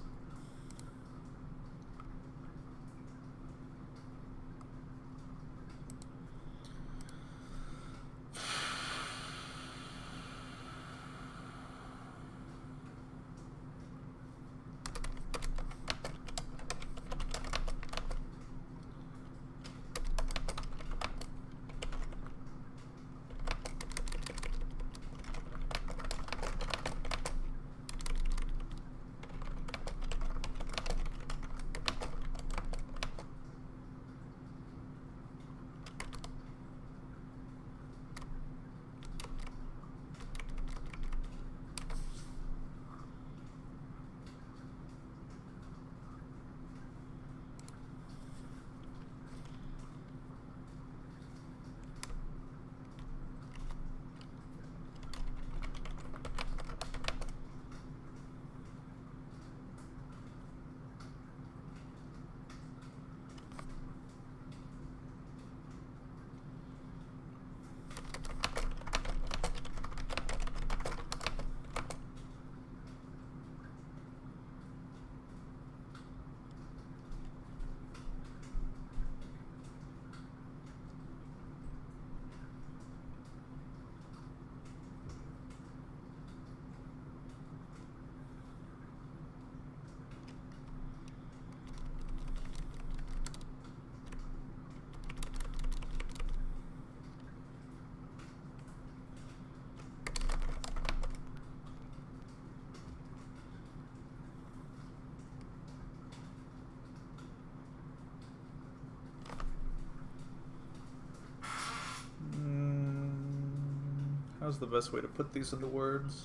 How's the best way to put these into words?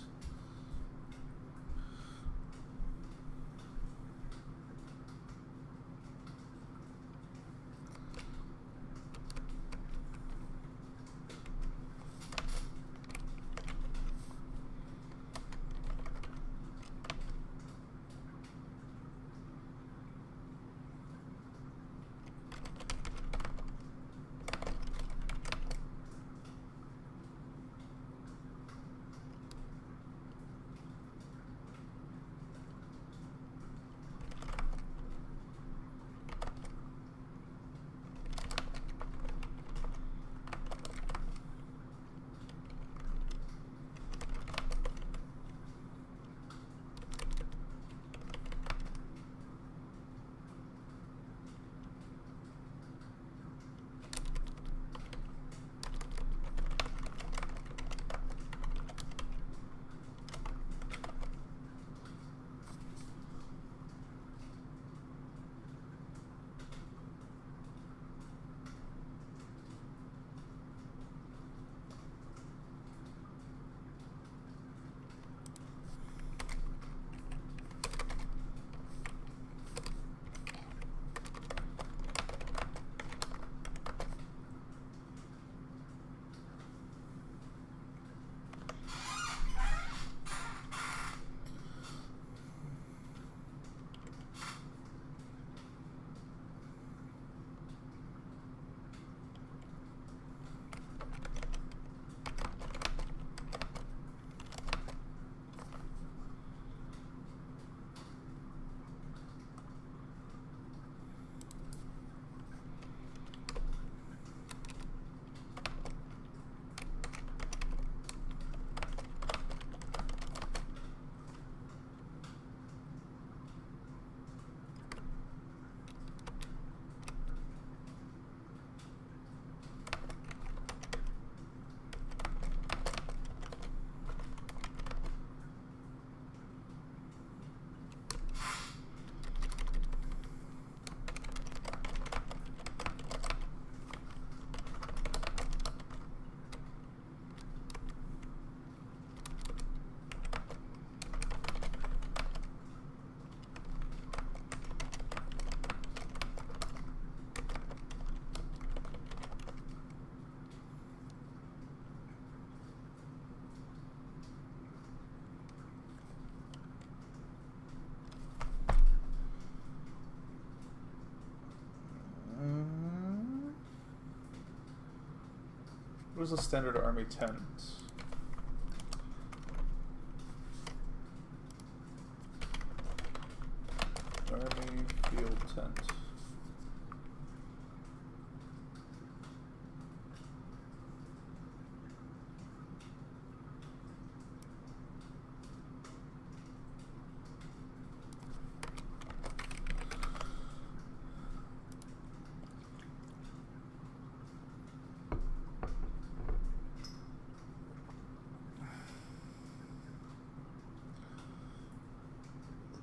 What is a standard army tent? Army field tent.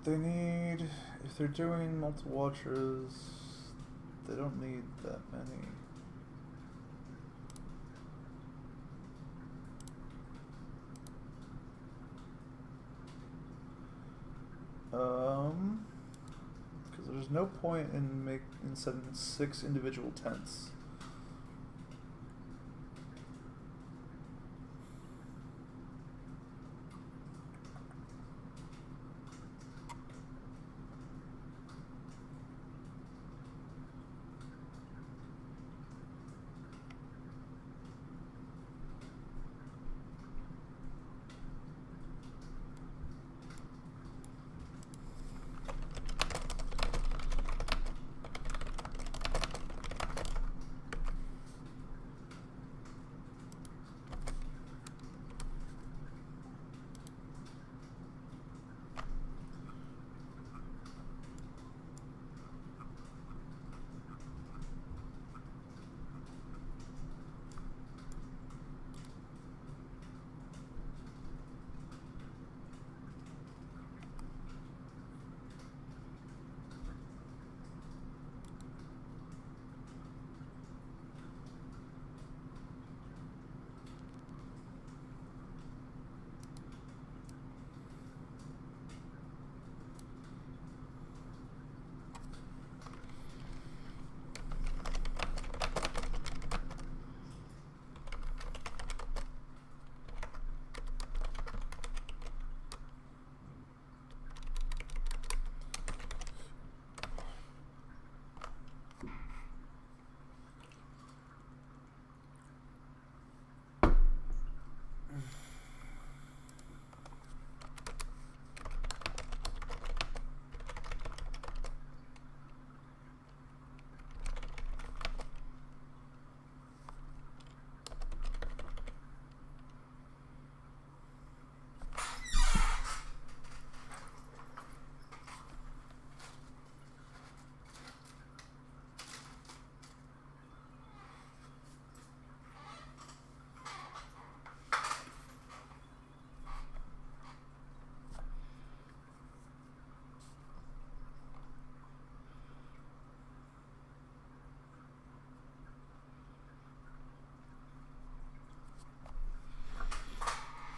They need, if they're doing multiple watchers, they don't need that many. Because there's no point in setting 6 individual tents.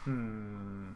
Hmm.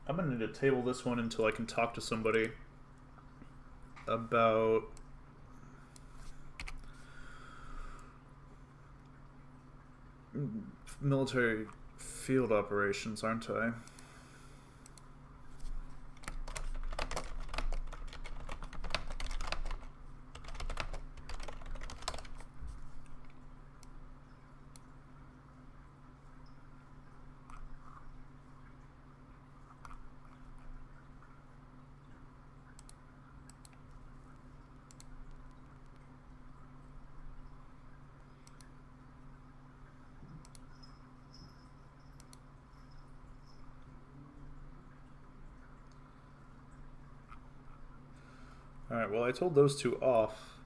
I'm gonna need to table this one until I can talk to somebody about military field operations, aren't I? Alright, well, I told those two off,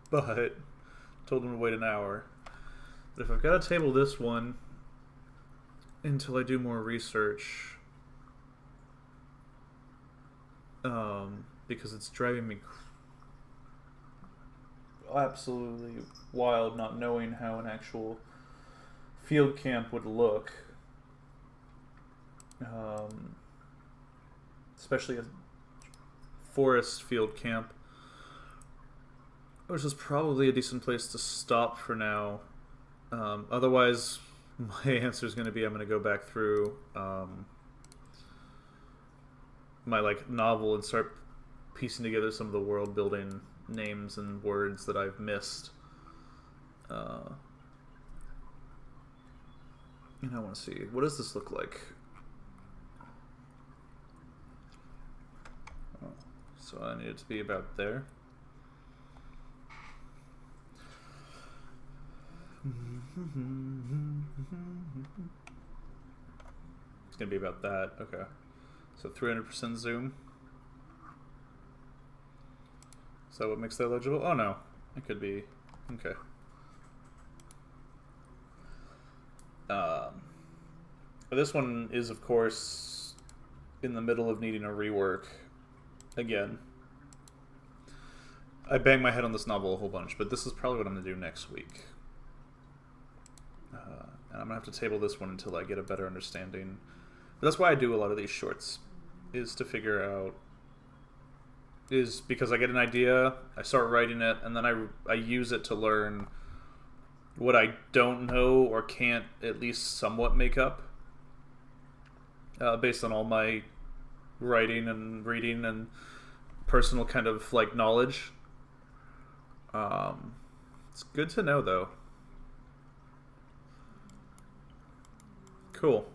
but told them to wait an hour. But if I've got to table this one until I do more research, because it's driving me absolutely wild not knowing how an actual field camp would look. Especially a forest field camp, which is probably a decent place to stop for now. Otherwise, my answer is going to be I'm going to go back through my novel and start piecing together some of the world building names and words that I've missed. And I want to see, what does this look like? Oh, so I need it to be about there. It's gonna be about that. Okay, so 300% zoom. Is that what makes that legible? Oh no, it could be. Okay. This one is, of course, in the middle of needing a rework again. I bang my head on this novel a whole bunch, but this is probably what I'm going to do next week. And I'm going to have to table this one until I get a better understanding. But that's why I do a lot of these shorts, is to figure out, is because I get an idea, I start writing it, and then I use it to learn what I don't know or can't at least somewhat make up, based on all my writing and reading and personal kind of knowledge. It's good to know, though. Cool.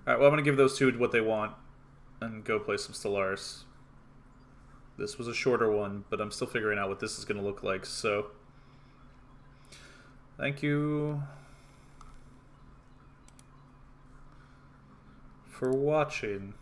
Alright, well, I'm going to give those two what they want and go play some Stellaris. This was a shorter one, but I'm still figuring out what this is going to look like, so thank you for watching.